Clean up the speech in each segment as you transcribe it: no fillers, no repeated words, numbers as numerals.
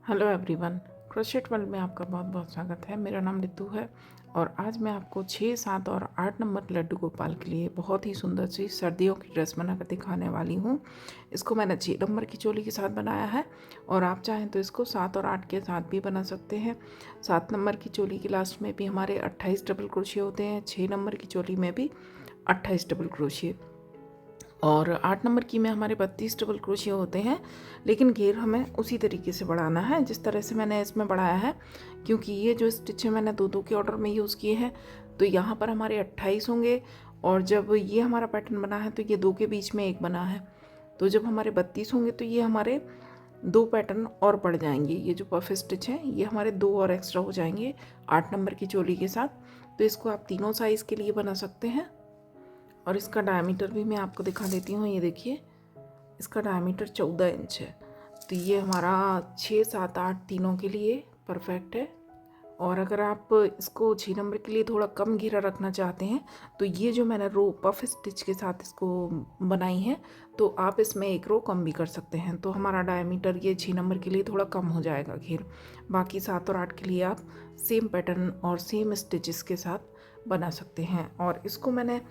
Hello everyone, crochet world में आपका बहुत बहुत स्वागत है। मेरा नाम रितु है और आज मैं आपको 6, 7 और 8 नंबर लड्डू गोपाल के लिए बहुत ही सुंदर सी सर्दियों की ड्रेस बनाकर दिखाने वाली हूँ। इसको मैंने 6 नंबर की चोली के साथ बनाया है और आप चाहें तो इसको 7 और 8 के साथ भी बना सकते हैं। 7 नंबर की चोली के लास्ट में भी हमारे 28 डबल क्रोशिया होते हैं। 6 नंबर की चोली में भी 28 डबल क्रोशिया और 8 नंबर की में हमारे 32 डबल क्रोशिया होते हैं, लेकिन घेर हमें उसी तरीके से बढ़ाना है जिस तरह से मैंने इसमें बढ़ाया है। क्योंकि ये जो स्टिच है मैंने 2-2 के ऑर्डर में यूज़ किए हैं, तो यहाँ पर हमारे 28 होंगे और जब ये हमारा पैटर्न बना है तो ये 2 के बीच में 1 बना है। तो जब हमारे 32 होंगे तो ये हमारे 2 पैटर्न और बढ़ जाएंगे। ये जो पफ स्टिच है ये हमारे 2 और एक्स्ट्रा हो जाएंगे 8 नंबर की चोली के साथ। तो इसको आप तीनों साइज़ के लिए बना सकते हैं और इसका डायमीटर भी मैं आपको दिखा देती हूँ। ये देखिए, इसका डायमीटर 14 इंच है। तो ये हमारा 6, 7, 8 तीनों के लिए परफेक्ट है। और अगर आप इसको 6 नंबर के लिए थोड़ा कम घेरा रखना चाहते हैं तो ये जो मैंने रो पफ स्टिच के साथ इसको बनाई है, तो आप इसमें 1 रो कम भी कर सकते हैं। तो हमारा डायमीटर ये 6 नंबर के लिए थोड़ा कम हो जाएगा घेर। बाकी 7 और 8 के लिए आप सेम पैटर्न और सेम स्टिचेस के साथ बना सकते हैं। और इसको मैंने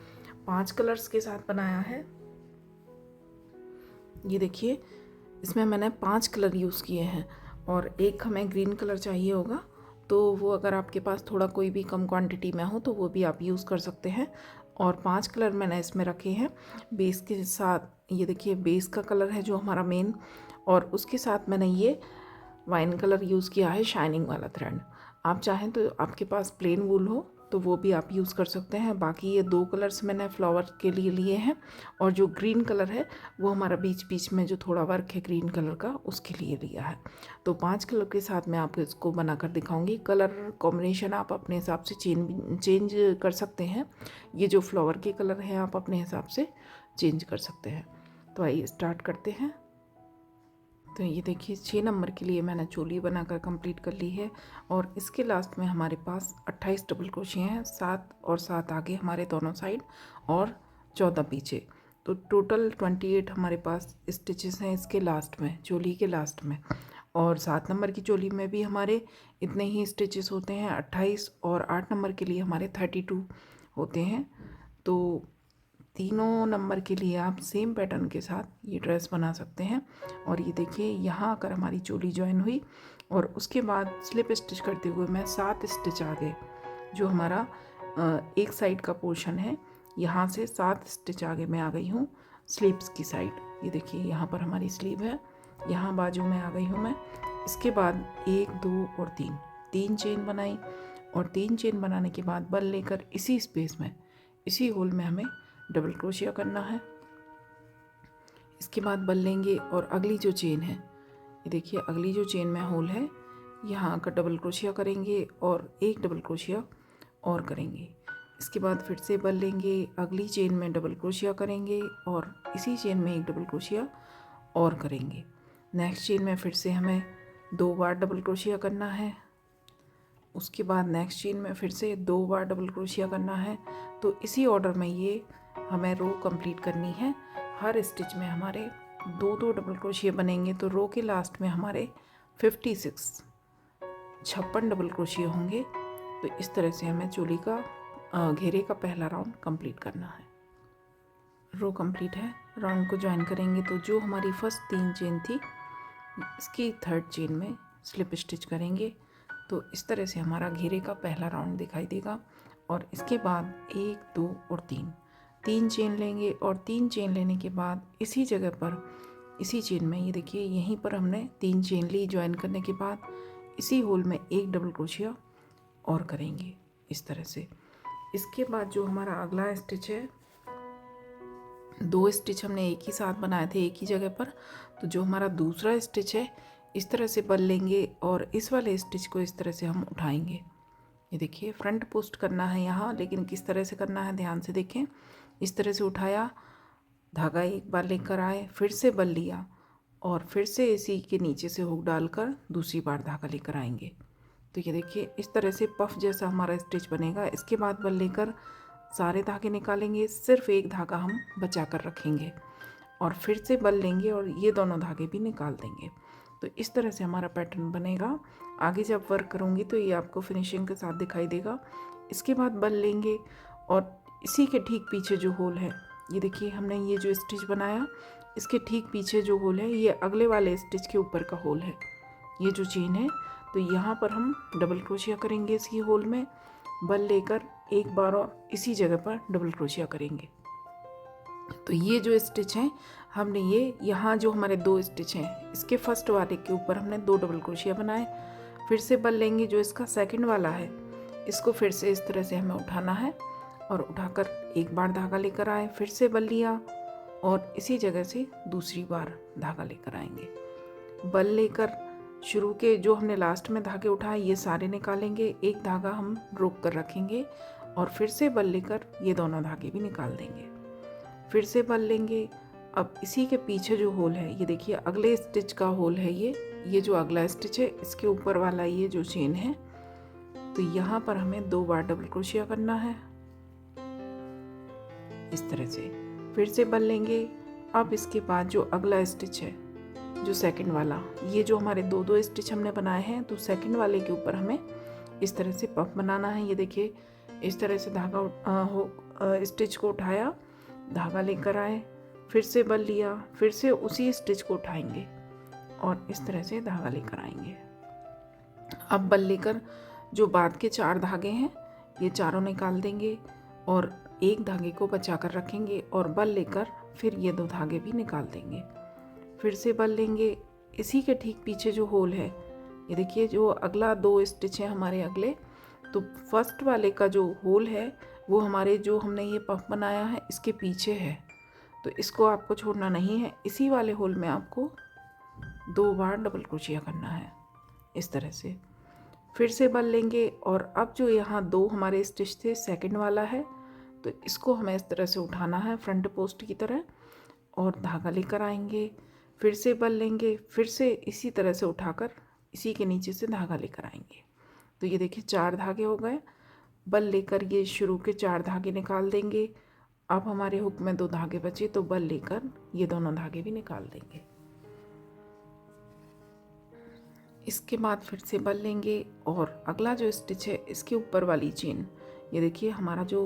5 कलर्स के साथ बनाया है। ये देखिए, इसमें मैंने 5 कलर यूज़ किए हैं और एक हमें ग्रीन कलर चाहिए होगा, तो वो अगर आपके पास थोड़ा कोई भी कम क्वांटिटी में हो तो वो भी आप यूज़ कर सकते हैं। और 5 कलर मैंने इसमें रखे हैं बेस के साथ। ये देखिए, बेस का कलर है जो हमारा मेन, और उसके साथ मैंने ये वाइन कलर यूज़ किया है, शाइनिंग वाला थ्रेड। आप चाहें तो आपके पास प्लेन वूल हो तो वो भी आप यूज़ कर सकते हैं। बाकी ये 2 कलर्स मैंने फ्लावर के लिए लिए हैं और जो ग्रीन कलर है वो हमारा बीच बीच में जो थोड़ा वर्क है ग्रीन कलर का, उसके लिए लिया है। तो 5 कलर के साथ मैं आपको इसको बना कर दिखाऊंगी। कलर कॉम्बिनेशन आप अपने हिसाब से चेंज कर सकते हैं। ये जो फ्लावर के कलर हैं आप अपने हिसाब से चेंज कर सकते हैं। तो आइए स्टार्ट करते हैं। तो ये देखिए, 6 नंबर के लिए मैंने चोली बनाकर कंप्लीट कर ली है और इसके लास्ट में हमारे पास 28 डबल क्रोशिया हैं। 7 और 7 आगे हमारे दोनों साइड और 14 पीछे, तो टोटल 28 हमारे पास स्टिचेस हैं इसके लास्ट में, चोली के लास्ट में। और 7 नंबर की चोली में भी हमारे इतने ही स्टिचेस होते हैं 28, और 8 नंबर के लिए हमारे 32 होते हैं। तो तीनों नंबर के लिए आप सेम पैटर्न के साथ ये ड्रेस बना सकते हैं। और ये देखिए, यहाँ आकर हमारी चोली ज्वाइन हुई और उसके बाद स्लिप स्टिच करते हुए मैं 7 स्टिच आगे, जो हमारा एक साइड का पोर्शन है, यहाँ से 7 स्टिच आगे मैं आ गई हूँ स्लीव्स की साइड। ये देखिए, यहाँ पर हमारी स्लीव है, यहाँ बाजू में आ गई हूँ मैं। इसके बाद 1, 2 और 3 चेन बनाई और 3 चेन बनाने के बाद बल लेकर इसी स्पेस में, इसी होल में हमें डबल क्रोशिया करना है। इसके बाद बल लेंगे और अगली जो चेन है, ये देखिए, अगली जो चेन में होल है, यहाँ आकर डबल क्रोशिया करेंगे और 1 डबल क्रोशिया और करेंगे। इसके बाद फिर से बल लेंगे, अगली चेन में डबल क्रोशिया करेंगे और इसी चेन में 1 डबल क्रोशिया और करेंगे। नेक्स्ट चेन में फिर से हमें 2 बार डबल क्रोशिया करना है। उसके बाद नेक्स्ट चेन में फिर से 2 बार डबल क्रोशिया करना है। तो इसी ऑर्डर में ये हमें रो कंप्लीट करनी है। हर स्टिच में हमारे 2-2 डबल क्रोशिया बनेंगे, तो रो के लास्ट में हमारे 56 डबल क्रोशिया होंगे। तो इस तरह से हमें चोली का घेरे का पहला राउंड कंप्लीट करना है। रो कंप्लीट है, राउंड को ज्वाइन करेंगे तो जो हमारी फर्स्ट 3 चेन थी, इसकी 3rd चेन में स्लिप स्टिच करेंगे। तो इस तरह से हमारा घेरे का पहला राउंड दिखाई देगा। और इसके बाद 1, 2 और 3 चेन लेंगे और 3 चेन लेने के बाद इसी जगह पर, इसी चेन में, ये देखिए, यहीं पर हमने 3 चेन ली। ज्वाइन करने के बाद इसी होल में 1 डबल क्रोशिया और करेंगे इस तरह से। इसके बाद जो हमारा अगला स्टिच है, 2 स्टिच हमने एक ही साथ बनाए थे एक ही जगह पर, तो जो हमारा दूसरा स्टिच है, इस तरह से बल लेंगे और इस वाले स्टिच को इस तरह से हम उठाएंगे। ये देखिए, फ्रंट पोस्ट करना है यहाँ, लेकिन किस तरह से करना है ध्यान से देखें। इस तरह से उठाया, धागा एक बार लेकर आए, फिर से बल लिया और फिर से इसी के नीचे से हुक डालकर दूसरी बार धागा लेकर आएंगे। तो ये देखिए, इस तरह से पफ जैसा हमारा स्टिच बनेगा। इसके बाद बल लेकर सारे धागे निकालेंगे, सिर्फ एक धागा हम बचा कर रखेंगे और फिर से बल लेंगे और ये दोनों धागे भी निकाल देंगे। तो इस तरह से हमारा पैटर्न बनेगा। आगे जब वर्क करूँगी तो ये आपको फिनिशिंग के साथ दिखाई देगा। इसके बाद बल लेंगे और इसी के ठीक पीछे जो होल है, ये देखिए हमने ये जो स्टिच बनाया, इसके ठीक पीछे जो होल है ये अगले वाले स्टिच के ऊपर का होल है, ये जो चेन है। तो यहाँ पर हम डबल क्रोशिया करेंगे इसी होल में, बल लेकर एक बार और इसी जगह पर डबल क्रोशिया करेंगे। तो ये जो स्टिच हैं हमने ये यहाँ जो हमारे 2 स्टिच हैं इसके फर्स्ट वाले के ऊपर हमने 2 डबल क्रोशिया बनाए। फिर से बल लेंगे, जो इसका सेकंड वाला है इसको फिर से इस तरह से हमें उठाना है और उठाकर एक बार धागा लेकर आए, फिर से बल लिया और इसी जगह से दूसरी बार धागा लेकर आएंगे। बल लेकर शुरू के जो हमने लास्ट में धागे उठाए ये सारे निकालेंगे, एक धागा हम रोक कर रखेंगे और फिर से बल लेकर ये दोनों धागे भी निकाल देंगे। फिर से बल लेंगे। अब इसी के पीछे जो होल है, ये देखिए अगले स्टिच का होल है ये जो अगला स्टिच है इसके ऊपर वाला ये जो चेन है, तो यहाँ पर हमें 2 बार डबल क्रोशिया करना है इस तरह से। फिर से बल लेंगे। अब इसके बाद जो अगला स्टिच है जो सेकंड वाला, ये जो हमारे 2 स्टिच हमने बनाए हैं, तो सेकंड वाले के ऊपर हमें इस तरह से पफ बनाना है। ये देखिए इस तरह से धागा स्टिच को उठाया, धागा लेकर आए, फिर से बल लिया, फिर से उसी स्टिच को उठाएंगे और इस तरह से धागा लेकर आएंगे। अब बल लेकर जो बाद के 4 धागे हैं ये चारों निकाल देंगे और एक धागे को बचा कर रखेंगे और बल लेकर फिर ये 2 धागे भी निकाल देंगे। फिर से बल लेंगे। इसी के ठीक पीछे जो होल है, ये देखिए जो अगला 2 स्टिच है हमारे अगले, तो फर्स्ट वाले का जो होल है वो हमारे जो हमने ये पफ बनाया है इसके पीछे है, तो इसको आपको छोड़ना नहीं है। इसी वाले होल में आपको 2 बार डबल क्रोशिया करना है इस तरह से। फिर से बल लेंगे और अब जो यहाँ 2 हमारे स्टिच थे सेकंड वाला है, तो इसको हमें इस तरह से उठाना है फ्रंट पोस्ट की तरह और धागा लेकर आएंगे। फिर से बल लेंगे, फिर से इसी तरह से उठाकर इसी के नीचे से धागा लेकर आएंगे। तो ये देखिए 4 धागे हो गए। बल लेकर ये शुरू के 4 धागे निकाल देंगे। अब हमारे हुक में 2 धागे बचे, तो बल लेकर ये दोनों धागे भी निकाल देंगे। इसके बाद फिर से बल लेंगे और अगला जो स्टिच है इसके ऊपर वाली चेन, ये देखिए हमारा जो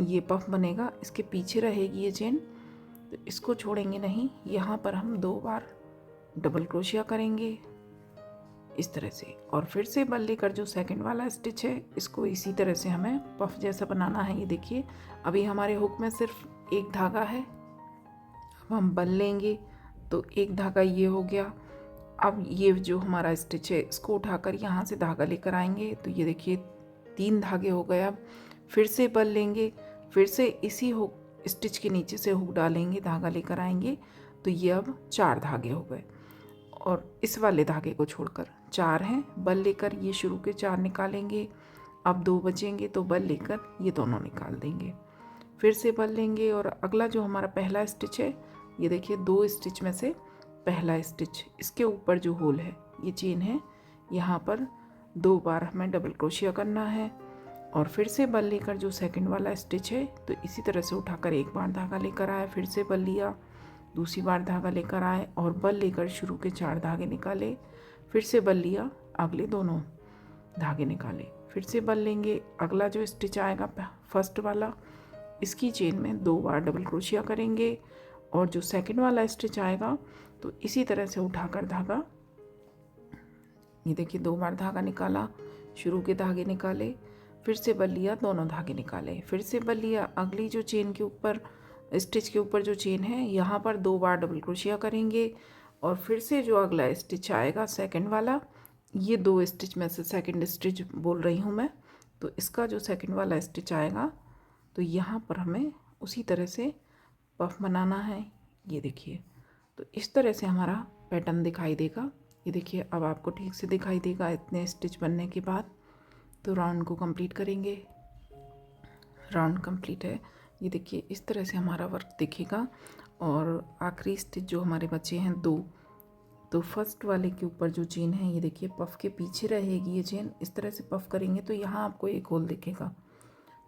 ये पफ बनेगा इसके पीछे रहेगी ये चेन, तो इसको छोड़ेंगे नहीं। यहाँ पर हम 2 बार डबल क्रोशिया करेंगे इस तरह से और फिर से बल लेकर जो सेकंड वाला स्टिच है इसको इसी तरह से हमें पफ जैसा बनाना है। ये देखिए अभी हमारे हुक में सिर्फ एक धागा है, अब हम बल लेंगे तो एक धागा ये हो गया। अब ये जो हमारा स्टिच है इसको उठाकर यहाँ से धागा लेकर आएंगे, तो ये देखिए 3 धागे हो गए। अब फिर से बल लेंगे, फिर से इसी हुक स्टिच के नीचे से हुक डालेंगे, धागा लेकर आएंगे, तो ये अब 4 धागे हो गए और इस वाले धागे को छोड़कर 4 हैं। बल लेकर ये शुरू के 4 निकालेंगे, अब 2 बचेंगे तो बल लेकर ये दोनों निकाल देंगे। फिर से बल लेंगे और अगला जो हमारा पहला स्टिच है, ये देखिए 2 स्टिच में से पहला स्टिच, इसके ऊपर जो होल है ये चेन है, यहाँ पर 2 बार हमें डबल क्रोशिया करना है और फिर से बल लेकर जो सेकंड वाला स्टिच है तो इसी तरह से उठाकर एक बार धागा लेकर आए, फिर से बल लिया, दूसरी बार धागा लेकर आए और बल लेकर शुरू के 4 धागे निकाले, फिर से बल लिया, अगले दोनों धागे निकाले, फिर से बल लेंगे। अगला जो स्टिच आएगा फर्स्ट वाला, इसकी चेन में 2 बार डबल क्रोशिया करेंगे और जो सेकंड वाला स्टिच आएगा तो इसी तरह से उठाकर धागा, ये देखिए 2 बार धागा निकाला, शुरू के धागे निकाले, फिर से बल लिया, दोनों धागे निकाले, फिर से बल लिया, अगली जो चेन के ऊपर स्टिच के ऊपर जो चेन है यहाँ पर 2 बार डबल क्रोशिया करेंगे और फिर से जो अगला स्टिच आएगा सेकंड वाला, ये 2 स्टिच में से सेकंड स्टिच बोल रही हूँ मैं, तो इसका जो सेकंड वाला स्टिच आएगा तो यहाँ पर हमें उसी तरह से पफ बनाना है। ये देखिए तो इस तरह से हमारा पैटर्न दिखाई देगा। ये देखिए अब आपको ठीक से दिखाई देगा इतने स्टिच बनने के बाद। तो राउंड को कंप्लीट करेंगे, राउंड कंप्लीट है। ये देखिए इस तरह से हमारा वर्क दिखेगा और आखिरी स्टिच जो हमारे बचे हैं 2, तो फर्स्ट वाले के ऊपर जो चेन है ये देखिए पफ के पीछे रहेगी ये चेन, इस तरह से पफ करेंगे तो यहाँ आपको एक होल दिखेगा।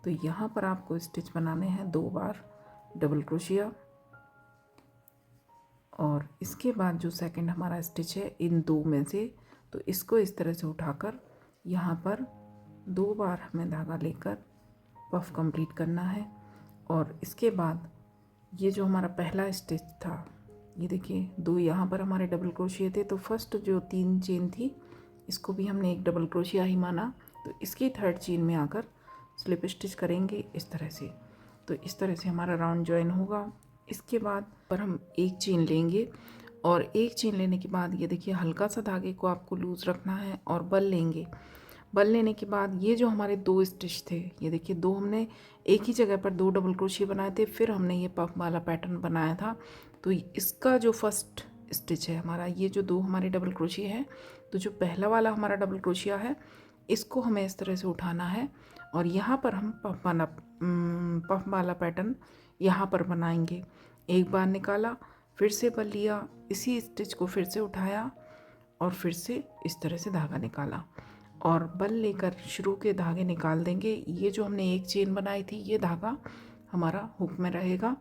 तो यहाँ पर आपको स्टिच बनाने हैं 2 बार डबल क्रोशिया और इसके बाद जो सेकंड हमारा स्टिच है इन दो में से, तो इसको इस तरह से उठाकर यहाँ पर 2 बार हमें धागा लेकर पफ कंप्लीट करना है। और इसके बाद ये जो हमारा पहला स्टिच था, ये देखिए 2 यहाँ पर हमारे डबल क्रोशिया थे, तो फर्स्ट जो 3 चेन थी इसको भी हमने एक डबल क्रोशिया ही माना, तो इसकी थर्ड चेन में आकर स्लिप स्टिच करेंगे इस तरह से। तो इस तरह से हमारा राउंड जॉइन होगा। इसके बाद पर हम एक चेन लेंगे और एक चेन लेने के बाद ये देखिए हल्का सा धागे को आपको लूज़ रखना है और बल लेंगे। बल लेने के बाद ये जो हमारे 2 स्टिच थे, ये देखिए 2 हमने एक ही जगह पर 2 डबल क्रोशिया बनाए थे, फिर हमने ये पफ वाला पैटर्न बनाया था। तो इसका जो फर्स्ट स्टिच है हमारा, ये जो 2 हमारे डबल क्रोशिया है, तो जो पहला वाला हमारा डबल क्रोशिया है इसको हमें इस तरह से उठाना है और यहाँ पर हम पफ वाला पैटर्न यहाँ पर बनाएंगे। एक बार निकाला, फिर से बल लिया, इसी स्टिच को फिर से उठाया और फिर से इस तरह से धागा निकाला और बल लेकर शुरू के धागे निकाल देंगे। ये जो हमने एक चेन बनाई थी ये धागा हमारा हुक में रहेगा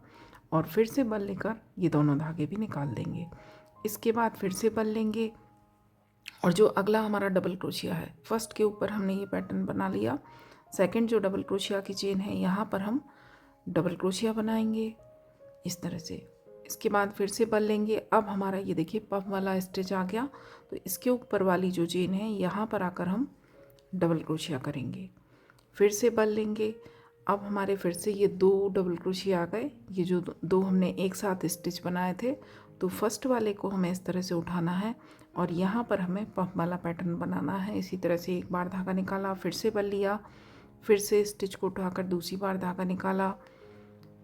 और फिर से बल लेकर ये दोनों धागे भी निकाल देंगे। इसके बाद फिर से बल लेंगे और जो अगला हमारा डबल क्रोशिया है, फर्स्ट के ऊपर हमने ये पैटर्न बना लिया, सेकंड जो डबल क्रोशिया की चेन है यहाँ पर हम डबल क्रोशिया बनाएंगे इस तरह से। इसके बाद फिर से बल लेंगे। अब हमारा ये देखिए पफ वाला स्टिच आ गया, तो इसके ऊपर वाली जो चेन है यहाँ पर आकर हम डबल क्रोशिया करेंगे। फिर से बल लेंगे। अब हमारे फिर से ये 2 डबल क्रोशिया आ गए। ये जो 2 हमने एक साथ स्टिच बनाए थे, तो फर्स्ट वाले को हमें इस तरह से उठाना है और यहाँ पर हमें पफ वाला पैटर्न बनाना है। इसी तरह से एक बार धागा निकाला, फिर से बल लिया, फिर से स्टिच को उठाकर दूसरी बार धागा निकाला,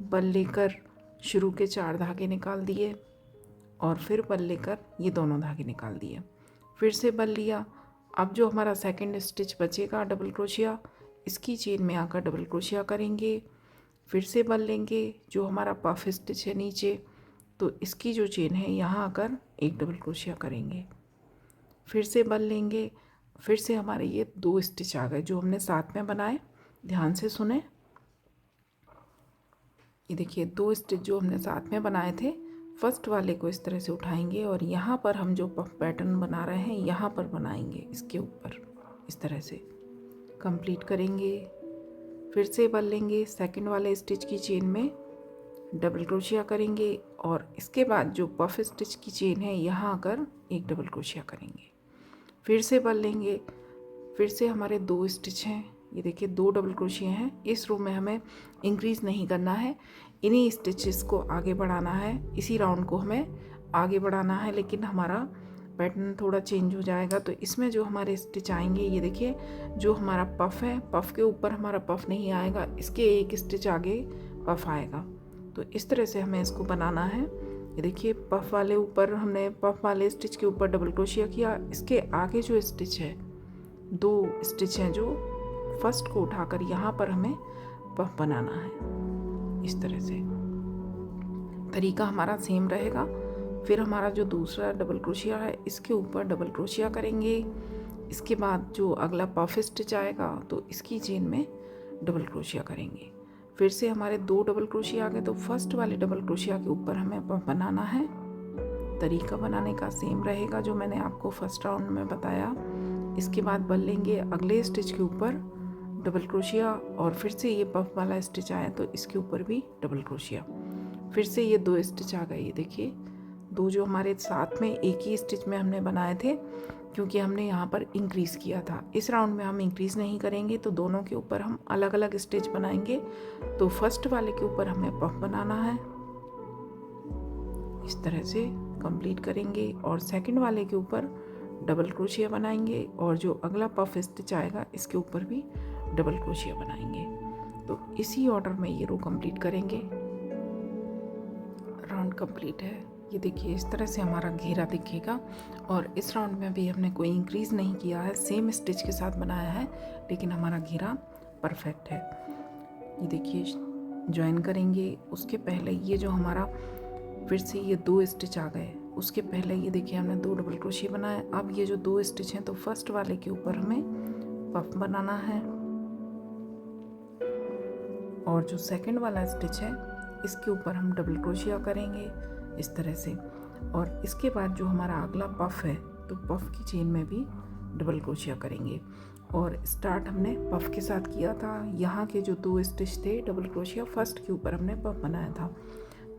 बल लेकर शुरू के 4 धागे निकाल दिए और फिर बल लेकर ये दोनों धागे निकाल दिए, फिर से बल लिया। अब जो हमारा सेकंड स्टिच बचेगा डबल क्रोशिया, इसकी चेन में आकर डबल क्रोशिया करेंगे, फिर से बल लेंगे। जो हमारा पफ स्टिच है नीचे, तो इसकी जो चेन है यहाँ आकर एक डबल क्रोशिया करेंगे, फिर से बल लेंगे। फिर से हमारे ये 2 स्टिच आ गए जो हमने साथ में बनाए। ध्यान से सुने, ये देखिए 2 स्टिच जो हमने साथ में बनाए थे, फर्स्ट वाले को इस तरह से उठाएंगे और यहाँ पर हम जो पफ पैटर्न बना रहे हैं यहाँ पर बनाएंगे, इसके ऊपर इस तरह से कंप्लीट करेंगे। फिर से बल लेंगे, सेकंड वाले स्टिच की चेन में डबल क्रोशिया करेंगे और इसके बाद जो पफ स्टिच की चेन है यहाँ आकर एक डबल क्रोशिया करेंगे, फिर से बल लेंगे। फिर से हमारे 2 स्टिच हैं, ये देखिए 2 डबल क्रोशिया हैं। इस रो में हमें इंक्रीज़ नहीं करना है, इन्हीं स्टिचेस को आगे बढ़ाना है, इसी राउंड को हमें आगे बढ़ाना है, लेकिन हमारा पैटर्न थोड़ा चेंज हो जाएगा। तो इसमें जो हमारे स्टिच आएंगे, ये देखिए जो हमारा पफ है, पफ के ऊपर हमारा पफ नहीं आएगा, इसके एक स्टिच आगे पफ आएगा। तो इस तरह से हमें इसको बनाना है। ये देखिए पफ वाले ऊपर हमने पफ वाले स्टिच के ऊपर डबल क्रोशिया किया, इसके आगे जो स्टिच है 2 स्टिच हैं जो फर्स्ट को उठाकर यहाँ पर हमें पफ बनाना है। इस तरह से तरीका हमारा सेम रहेगा। फिर हमारा जो दूसरा डबल क्रोशिया है इसके ऊपर डबल क्रोशिया करेंगे। इसके बाद जो अगला पफ स्टिच आएगा तो इसकी चेन में डबल क्रोशिया करेंगे। फिर से हमारे 2 डबल क्रोशिया आ गए, तो फर्स्ट वाले डबल क्रोशिया के ऊपर हमें पफ बनाना है। तरीका बनाने का सेम रहेगा जो मैंने आपको फर्स्ट राउंड में बताया। इसके बाद बल लेंगे, अगले स्टिच के ऊपर डबल क्रोशिया और फिर से ये पफ वाला स्टिच आया तो इसके ऊपर भी डबल क्रोशिया। फिर से ये 2 स्टिच आ गए, ये देखिए 2 जो हमारे साथ में एक ही स्टिच में हमने बनाए थे, क्योंकि हमने यहाँ पर इंक्रीज़ किया था। इस राउंड में हम इंक्रीज़ नहीं करेंगे, तो दोनों के ऊपर हम अलग अलग स्टिच बनाएंगे। तो फर्स्ट वाले के ऊपर हमें पफ बनाना है, इस तरह से कंप्लीट करेंगे और सेकंड वाले के ऊपर डबल क्रोशिया बनाएंगे और जो अगला पफ स्टिच आएगा इसके ऊपर भी डबल क्रोशिया बनाएंगे। तो इसी ऑर्डर में ये रो कंप्लीट करेंगे। राउंड कंप्लीट है, ये देखिए इस तरह से हमारा घेरा दिखेगा और इस राउंड में भी हमने कोई इंक्रीज़ नहीं किया है, सेम स्टिच के साथ बनाया है, लेकिन हमारा घेरा परफेक्ट है। ये देखिए ज्वाइन करेंगे। उसके पहले ये जो हमारा फिर से ये 2 स्टिच आ गए, उसके पहले ये देखिए हमने 2 डबल क्रोशिया बनाए। अब ये जो 2 स्टिच हैं तो फर्स्ट वाले के ऊपर हमें पफ बनाना है और जो सेकंड वाला स्टिच है इसके ऊपर हम डबल क्रोशिया करेंगे इस तरह से। और इसके बाद जो हमारा अगला पफ है तो पफ की चेन में भी डबल क्रोशिया करेंगे। और स्टार्ट हमने पफ के साथ किया था। यहाँ के जो 2 स्टिच थे डबल क्रोशिया फर्स्ट के ऊपर हमने पफ बनाया था,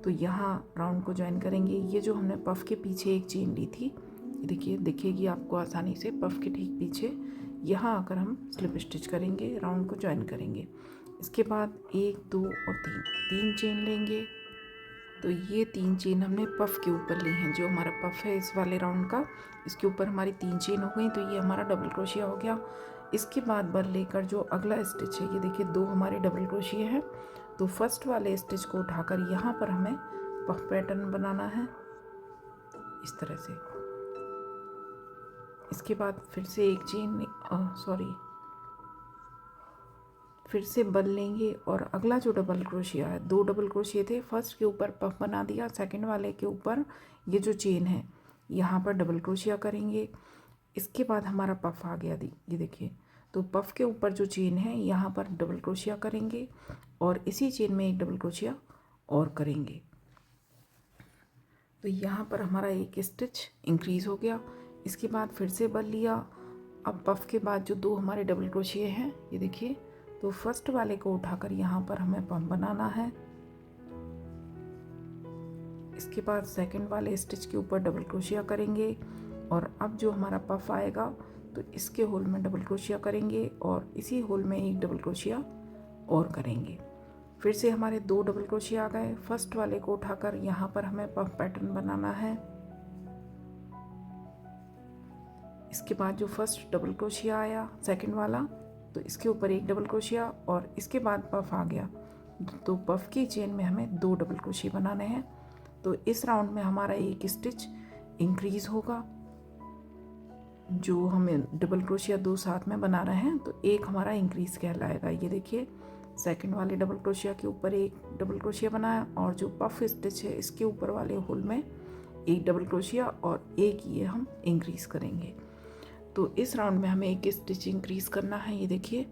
तो यहाँ राउंड को ज्वाइन करेंगे। ये जो हमने पफ के पीछे एक चेन ली थी, ये देखिए दिखेगी आपको आसानी से, पफ के ठीक पीछे यहाँ आकर हम स्लिप स्टिच करेंगे, राउंड को ज्वाइन करेंगे। इसके बाद 1 2 और 3 चेन लेंगे। तो ये 3 चेन हमने पफ के ऊपर ली हैं। जो हमारा पफ है इस वाले राउंड का, इसके ऊपर हमारी 3 चेन हो गई, तो ये हमारा डबल क्रोशिया हो गया। इसके बाद बर लेकर जो अगला स्टिच है, ये देखिए 2 हमारे डबल क्रोशिया हैं। तो फर्स्ट वाले स्टिच को उठाकर यहाँ पर हमें पफ पैटर्न बनाना है इस तरह से। इसके बाद फिर से एक चेन फिर से बल लेंगे और अगला जो डबल क्रोशिया है, 2 डबल क्रोशिया थे, फर्स्ट के ऊपर पफ बना दिया, सेकंड वाले के ऊपर ये जो चेन है यहाँ पर डबल क्रोशिया करेंगे। इसके बाद हमारा पफ आ गया, ये देखिए। तो पफ के ऊपर जो चेन है यहाँ पर डबल क्रोशिया करेंगे और इसी चेन में एक डबल क्रोशिया और करेंगे। तो यहाँ पर हमारा एक स्टिच इंक्रीज़ हो गया। इसके बाद फिर से बल लिया। अब पफ के बाद जो 2 हमारे डबल क्रोशिया हैं, ये देखिए, तो फर्स्ट वाले को उठाकर यहाँ पर हमें पफ बनाना है। इसके बाद सेकंड वाले स्टिच के ऊपर डबल क्रोशिया करेंगे और अब जो हमारा पफ आएगा तो इसके होल में डबल क्रोशिया करेंगे और इसी होल में एक डबल क्रोशिया और करेंगे। फिर से हमारे 2 डबल क्रोशिया आ गए। फर्स्ट वाले को उठाकर यहाँ पर हमें पफ पैटर्न बनाना है। इसके बाद जो फर्स्ट डबल क्रोशिया आया सेकंड वाला, तो इसके ऊपर एक डबल क्रोशिया और इसके बाद पफ आ गया, तो पफ की चेन में हमें 2 डबल क्रोशिया बनाने हैं। तो इस राउंड में हमारा एक स्टिच इंक्रीज़ होगा। जो हमें डबल क्रोशिया 2 साथ में बना रहे हैं तो एक हमारा इंक्रीज़ कहलाएगा। ये देखिए, सेकंड वाले डबल क्रोशिया के ऊपर एक डबल क्रोशिया बनाया और जो पफ स्टिच है इसके ऊपर वाले होल में एक डबल क्रोशिया और एक ये हम इंक्रीज़ करेंगे। तो इस राउंड में हमें एक स्टिच इंक्रीज़ करना है। ये देखिए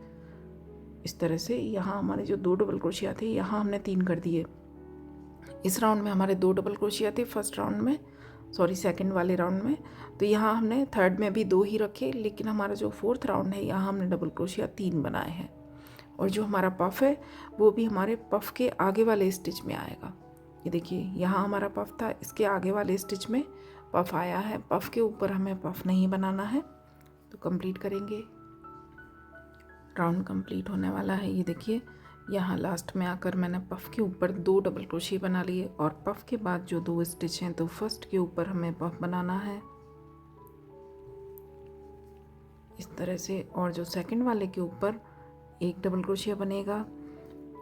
इस तरह से। यहाँ हमारे जो 2 डबल क्रोशिया थे यहाँ हमने 3 कर दिए। इस राउंड में हमारे 2 डबल क्रोशिया थे सेकंड वाले राउंड में, तो यहाँ हमने थर्ड में भी 2 ही रखे, लेकिन हमारा जो 4th राउंड है यहाँ हमने डबल क्रोशिया 3 बनाए हैं। और जो हमारा पफ है वो भी हमारे पफ के आगे वाले स्टिच में आएगा। ये देखिए, यहाँ हमारा पफ था, इसके आगे वाले स्टिच में पफ आया है। पफ के ऊपर हमें पफ नहीं बनाना है। तो कंप्लीट करेंगे। राउंड कंप्लीट होने वाला है। ये देखिए, यहाँ लास्ट में आकर मैंने पफ के ऊपर 2 डबल क्रोशिया बना लिए और पफ के बाद जो 2 स्टिच हैं तो फर्स्ट के ऊपर हमें पफ बनाना है इस तरह से, और जो सेकंड वाले के ऊपर एक डबल क्रोशिया बनेगा।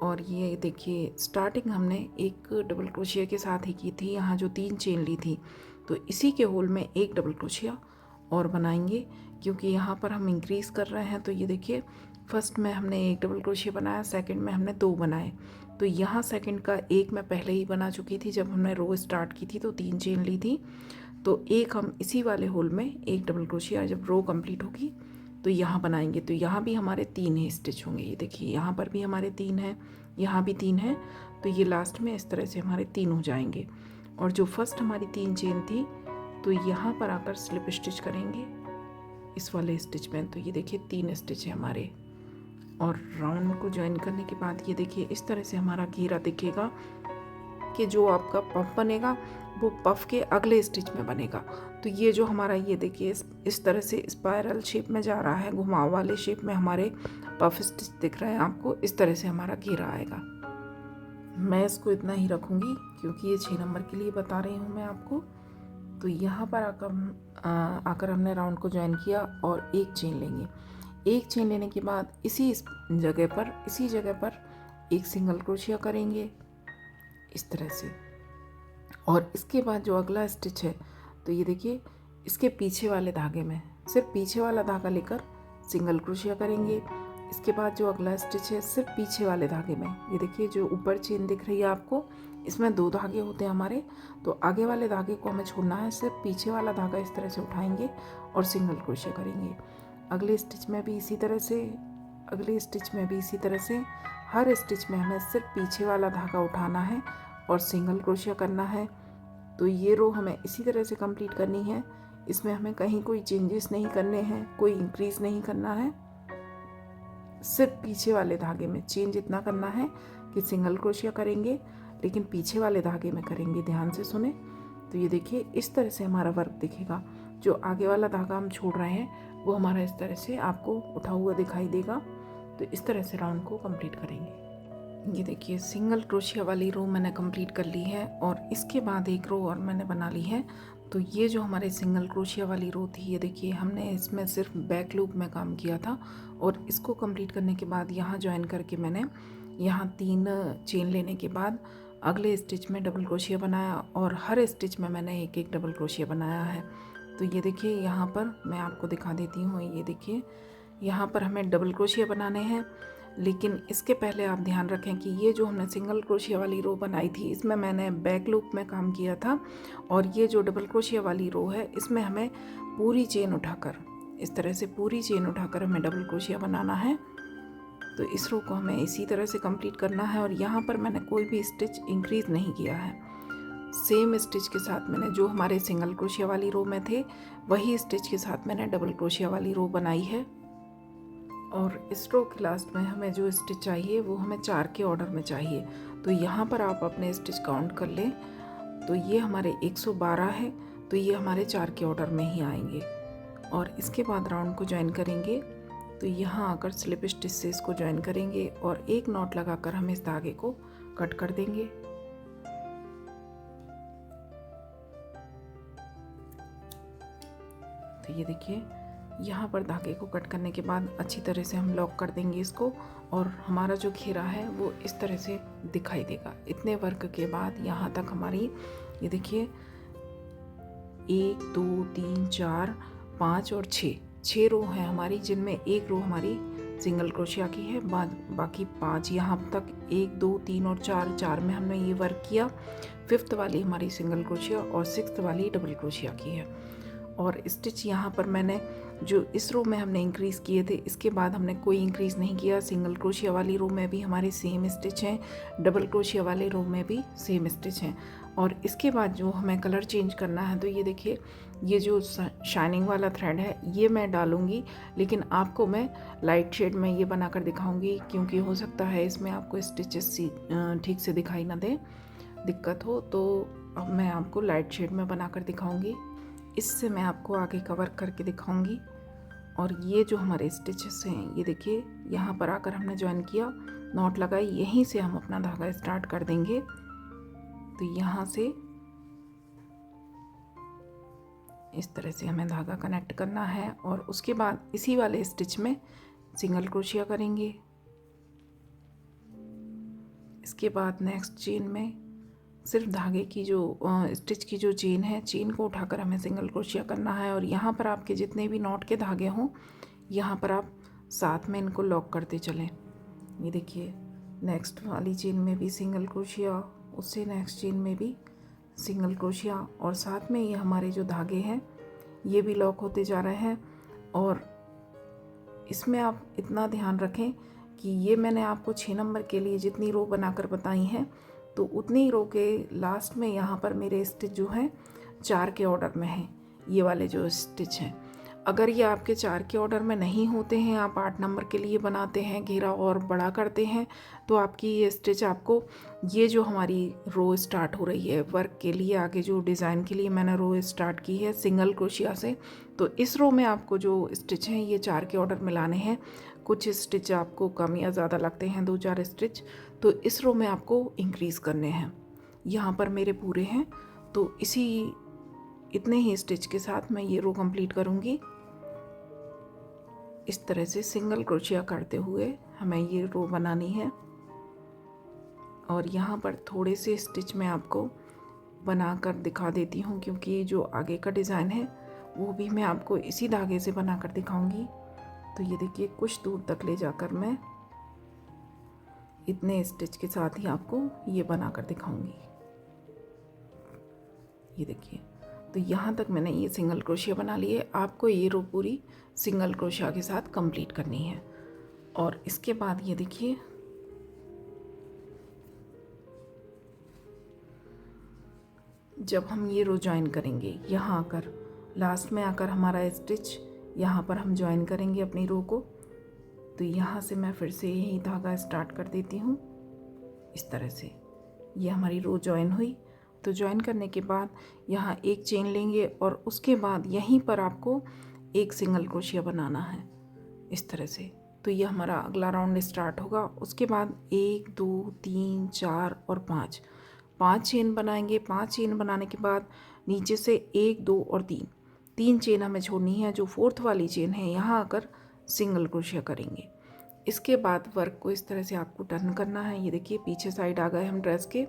और ये देखिए, स्टार्टिंग हमने एक डबल क्रोशिया के साथ ही की थी, यहाँ जो 3 चेन ली थी, तो इसी के होल में एक डबल क्रोशिया और बनाएंगे, क्योंकि यहाँ पर हम इंक्रीज़ कर रहे हैं। तो ये देखिए, फर्स्ट में हमने एक डबल क्रोशिया बनाया, सेकंड में हमने 2 बनाए। तो यहाँ सेकंड का एक मैं पहले ही बना चुकी थी, जब हमने रो स्टार्ट की थी तो 3 चेन ली थी। तो एक हम इसी वाले होल में एक डबल क्रोशिया जब रो कंप्लीट होगी तो यहाँ बनाएंगे। तो यहाँ भी हमारे 3 ही स्टिच होंगे। ये देखिए, यहाँ पर भी हमारे 3 हैं, यहाँ भी 3 हैं, तो ये लास्ट में इस तरह से हमारे 3 हो जाएंगे। और जो फर्स्ट हमारी 3 चेन थी तो यहाँ पर आकर स्लिप स्टिच करेंगे इस वाले स्टिच में। तो ये देखिए 3 स्टिच है हमारे। और राउंड को ज्वाइन करने के बाद ये देखिए इस तरह से हमारा घेरा दिखेगा कि जो आपका पफ बनेगा वो पफ के अगले स्टिच में बनेगा। तो ये जो हमारा, ये देखिए इस तरह से स्पाइरल शेप में जा रहा है, घुमाव वाले शेप में हमारे पफ स्टिच दिख रहे हैं आपको। इस तरह से हमारा घेरा आएगा। मैं इसको इतना ही रखूँगी क्योंकि ये 6 नंबर के लिए बता रही हूँ मैं आपको। तो यहाँ पर आकर हमने राउंड को ज्वाइन किया और एक चेन लेंगे। एक चेन लेने के बाद इसी जगह पर एक सिंगल क्रोशिया करेंगे इस तरह से। और इसके बाद जो अगला स्टिच है तो ये देखिए, इसके पीछे वाले धागे में सिर्फ पीछे वाला धागा लेकर सिंगल क्रोशिया करेंगे। इसके बाद जो अगला स्टिच है सिर्फ पीछे वाले धागे में, ये देखिए जो ऊपर चेन दिख रही है आपको, इसमें 2 धागे होते हैं हमारे। तो आगे वाले धागे को हमें छोड़ना है, सिर्फ पीछे वाला धागा इस तरह से उठाएंगे और सिंगल क्रोशिया करेंगे। अगले स्टिच में भी इसी तरह से, अगले स्टिच में भी इसी तरह से। हर स्टिच में हमें सिर्फ पीछे वाला धागा उठाना है और सिंगल क्रोशिया करना है। तो ये रो हमें इसी तरह से कंप्लीट करनी है। इसमें हमें कहीं कोई चेंजेस नहीं करने हैं, कोई इंक्रीज नहीं करना है, सिर्फ पीछे वाले धागे में चेंज इतना करना है कि सिंगल क्रोशिया करेंगे, लेकिन पीछे वाले धागे में करेंगे। ध्यान से सुने। तो ये देखिए इस तरह से हमारा वर्क दिखेगा। जो आगे वाला धागा हम छोड़ रहे हैं वो हमारा इस तरह से आपको उठा हुआ दिखाई देगा। तो इस तरह से राउंड को कंप्लीट करेंगे। ये देखिए सिंगल क्रोशिया वाली रो मैंने कंप्लीट कर ली है और इसके बाद एक रो और मैंने बना ली है। तो ये जो हमारे सिंगल क्रोशिया वाली रो थी, ये देखिए हमने इसमें सिर्फ बैक लूप में काम किया था और इसको कंप्लीट करने के बाद यहाँ ज्वाइन करके मैंने यहाँ 3 चेन लेने के बाद अगले स्टिच में डबल क्रोशिया बनाया और हर स्टिच में मैंने एक एक डबल क्रोशिया बनाया है। तो ये देखिए यहाँ पर मैं आपको दिखा देती हूँ। ये देखिए यहाँ पर हमें डबल क्रोशिया बनाने हैं, लेकिन इसके पहले आप ध्यान रखें कि ये जो हमने सिंगल क्रोशिया वाली रो बनाई थी इसमें मैंने बैक लूप में काम किया था और ये जो डबल क्रोशिया वाली रो है इसमें हमें पूरी चेन उठाकर, इस तरह से पूरी चेन उठाकर हमें डबल क्रोशिया बनाना है। तो इस रो को हमें इसी तरह से कंप्लीट करना है और यहाँ पर मैंने कोई भी स्टिच इंक्रीज नहीं किया है। सेम स्टिच के साथ मैंने जो हमारे सिंगल क्रोशिया वाली रो में थे वही स्टिच के साथ मैंने डबल क्रोशिया वाली रो बनाई है। और इस रो के लास्ट में हमें जो स्टिच चाहिए वो हमें 4 के ऑर्डर में चाहिए। तो यहाँ पर आप अपने स्टिच काउंट कर लें। तो ये हमारे 112 है, तो ये हमारे 4 के ऑर्डर में ही आएंगे। और इसके बाद राउंड को ज्वाइन करेंगे। तो यहाँ आकर स्लिप स्टिच से इसको ज्वाइन करेंगे और एक नॉट लगाकर हम इस धागे को कट कर देंगे। तो ये देखिए यहाँ पर धागे को कट करने के बाद अच्छी तरह से हम लॉक कर देंगे इसको और हमारा जो घेरा है वो इस तरह से दिखाई देगा। इतने वर्क के बाद यहाँ तक हमारी ये देखिए 1 2 3 4 5 और 6 रो है हमारी, जिनमें एक रो हमारी सिंगल क्रोशिया की है, बाकी 5 यहाँ तक 1 2 3 और 4 में हमने ये वर्क किया। 5th वाली हमारी सिंगल क्रोशिया और 6th वाली डबल क्रोशिया की है। और स्टिच यहाँ पर मैंने जो इस रो में हमने इंक्रीज़ किए थे इसके बाद हमने कोई इंक्रीज़ नहीं किया। सिंगल क्रोशिया वाली रो में भी हमारे सेम स्टिच हैं, डबल क्रोशिया वाले रो में भी सेम स्टिच हैं। और इसके बाद जो हमें कलर चेंज करना है, तो ये देखिए ये जो शाइनिंग वाला थ्रेड है ये मैं डालूँगी, लेकिन आपको मैं लाइट शेड में ये बना कर दिखाऊँगी, क्योंकि हो सकता है इसमें आपको स्टिचेस ठीक से दिखाई ना दे, दिक्कत हो। तो अब मैं आपको लाइट शेड में बना कर दिखाऊँगी। इससे मैं आपको आगे कवर करके दिखाऊंगी। और ये जो हमारे स्टिचेस हैं ये देखिए यहाँ पर आकर हमने ज्वाइन किया, नॉट लगाई, यहीं से हम अपना धागा स्टार्ट कर देंगे। तो यहाँ से इस तरह से हमें धागा कनेक्ट करना है और उसके बाद इसी वाले स्टिच में सिंगल क्रोशिया करेंगे। इसके बाद नेक्स्ट चेन में सिर्फ धागे की जो स्टिच की जो चेन है, चेन को उठाकर हमें सिंगल क्रोशिया करना है। और यहाँ पर आपके जितने भी नॉट के धागे हों यहाँ पर आप साथ में इनको लॉक करते चलें। ये देखिए नेक्स्ट वाली चेन में भी सिंगल क्रोशिया, उससे नेक्स्ट चेन में भी सिंगल क्रोशिया, और साथ में ये हमारे जो धागे हैं ये भी लॉक होते जा रहे हैं। और इसमें आप इतना ध्यान रखें कि ये मैंने आपको 6 नंबर के लिए जितनी रो बनाकर बताई हैं, तो उतनी ही रो के लास्ट में यहाँ पर मेरे स्टिच जो हैं 4 के ऑर्डर में हैं। ये वाले जो स्टिच हैं, अगर ये आपके 4 के ऑर्डर में नहीं होते हैं, आप 8 नंबर के लिए बनाते हैं, घेरा और बड़ा करते हैं, तो आपकी ये स्टिच आपको ये जो हमारी रो स्टार्ट हो रही है वर्क के लिए, आगे जो डिज़ाइन के लिए मैंने रो स्टार्ट की है सिंगल क्रोशिया से, तो इस रो में आपको जो स्टिच हैं ये 4 के ऑर्डर में लाने हैं। कुछ स्टिच आपको कम या ज़्यादा लगते हैं, 2-4 स्टिच, तो इस रो में आपको इंक्रीज़ करने हैं। यहाँ पर मेरे पूरे हैं, तो इतने ही स्टिच के साथ मैं ये रो कंप्लीट करूँगी। इस तरह से सिंगल क्रोशिया करते हुए हमें ये रो बनानी है। और यहाँ पर थोड़े से स्टिच मैं आपको बनाकर दिखा देती हूँ, क्योंकि जो आगे का डिज़ाइन है वो भी मैं आपको इसी धागे से बनाकर दिखाऊंगी। तो ये देखिए कुछ दूर तक ले जाकर मैं इतने स्टिच के साथ ही आपको ये बनाकर दिखाऊंगी। ये देखिए, तो यहाँ तक मैंने ये सिंगल क्रोशिया बना ली है। आपको ये रो पूरी सिंगल क्रोशिया के साथ कंप्लीट करनी है। और इसके बाद ये देखिए जब हम ये रो ज्वाइन करेंगे, यहाँ आकर लास्ट में आकर हमारा स्टिच यहाँ पर हम ज्वाइन करेंगे अपनी रो को। तो यहाँ से मैं फिर से यही धागा स्टार्ट कर देती हूँ इस तरह से। ये हमारी रो ज्वाइन हुई। तो ज्वाइन करने के बाद यहाँ एक चेन लेंगे और उसके बाद यहीं पर आपको एक सिंगल क्रोशिया बनाना है इस तरह से। तो ये हमारा अगला राउंड स्टार्ट होगा। उसके बाद 1 2 3 4 और 5 चेन बनाएंगे। 5 चेन बनाने के बाद नीचे से 1 2 और 3 चेन हमें छोड़नी है। जो फोर्थ वाली चेन है यहाँ आकर सिंगल क्रोशिया करेंगे। इसके बाद वर्क को इस तरह से आपको टर्न करना है। ये देखिए पीछे साइड आ गए हम ड्रेस के,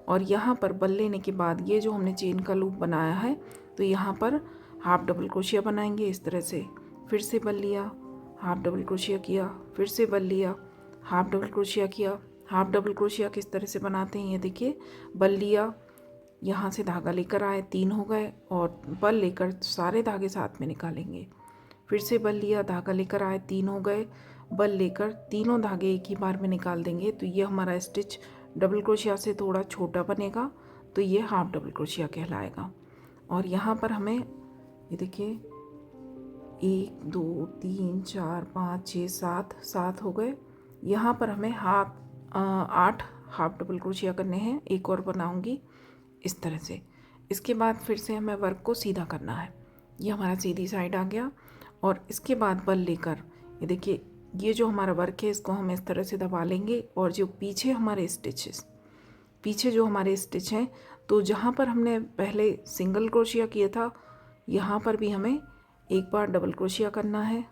और यहाँ पर बल लेने के बाद ये जो हमने चेन का लूप बनाया है तो यहाँ पर हाफ डबल क्रोशिया बनाएंगे इस तरह से। फिर से बल लिया, हाफ डबल क्रोशिया किया, फिर से बल लिया, हाफ डबल क्रोशिया किया। हाफ डबल क्रोशिया किस तरह से बनाते हैं, ये देखिए बल लिया, यहाँ से धागा लेकर आए, 3 हो गए, और बल लेकर सारे धागे साथ में निकालेंगे। फिर से बल लिया, धागा लेकर आए, 3 हो गए, बल लेकर तीनों धागे एक ही बार में निकाल देंगे। तो ये हमारा स्टिच डबल क्रोशिया से थोड़ा छोटा बनेगा, तो ये हाफ डबल क्रोशिया कहलाएगा। और यहाँ पर हमें ये देखिए 1 2 3 4 5 6 7 हो गए। यहाँ पर हमें 8 हाफ डबल क्रोशिया करने हैं। एक और बनाऊंगी इस तरह से। इसके बाद फिर से हमें वर्क को सीधा करना है। ये हमारा सीधी साइड आ गया, और इसके बाद बल लेकर ये देखिए ये जो हमारा वर्क है इसको हम इस तरह से दबा लेंगे। और जो पीछे जो हमारे स्टिच हैं, तो जहाँ पर हमने पहले सिंगल क्रोशिया किया था यहाँ पर भी हमें एक बार डबल क्रोशिया करना है।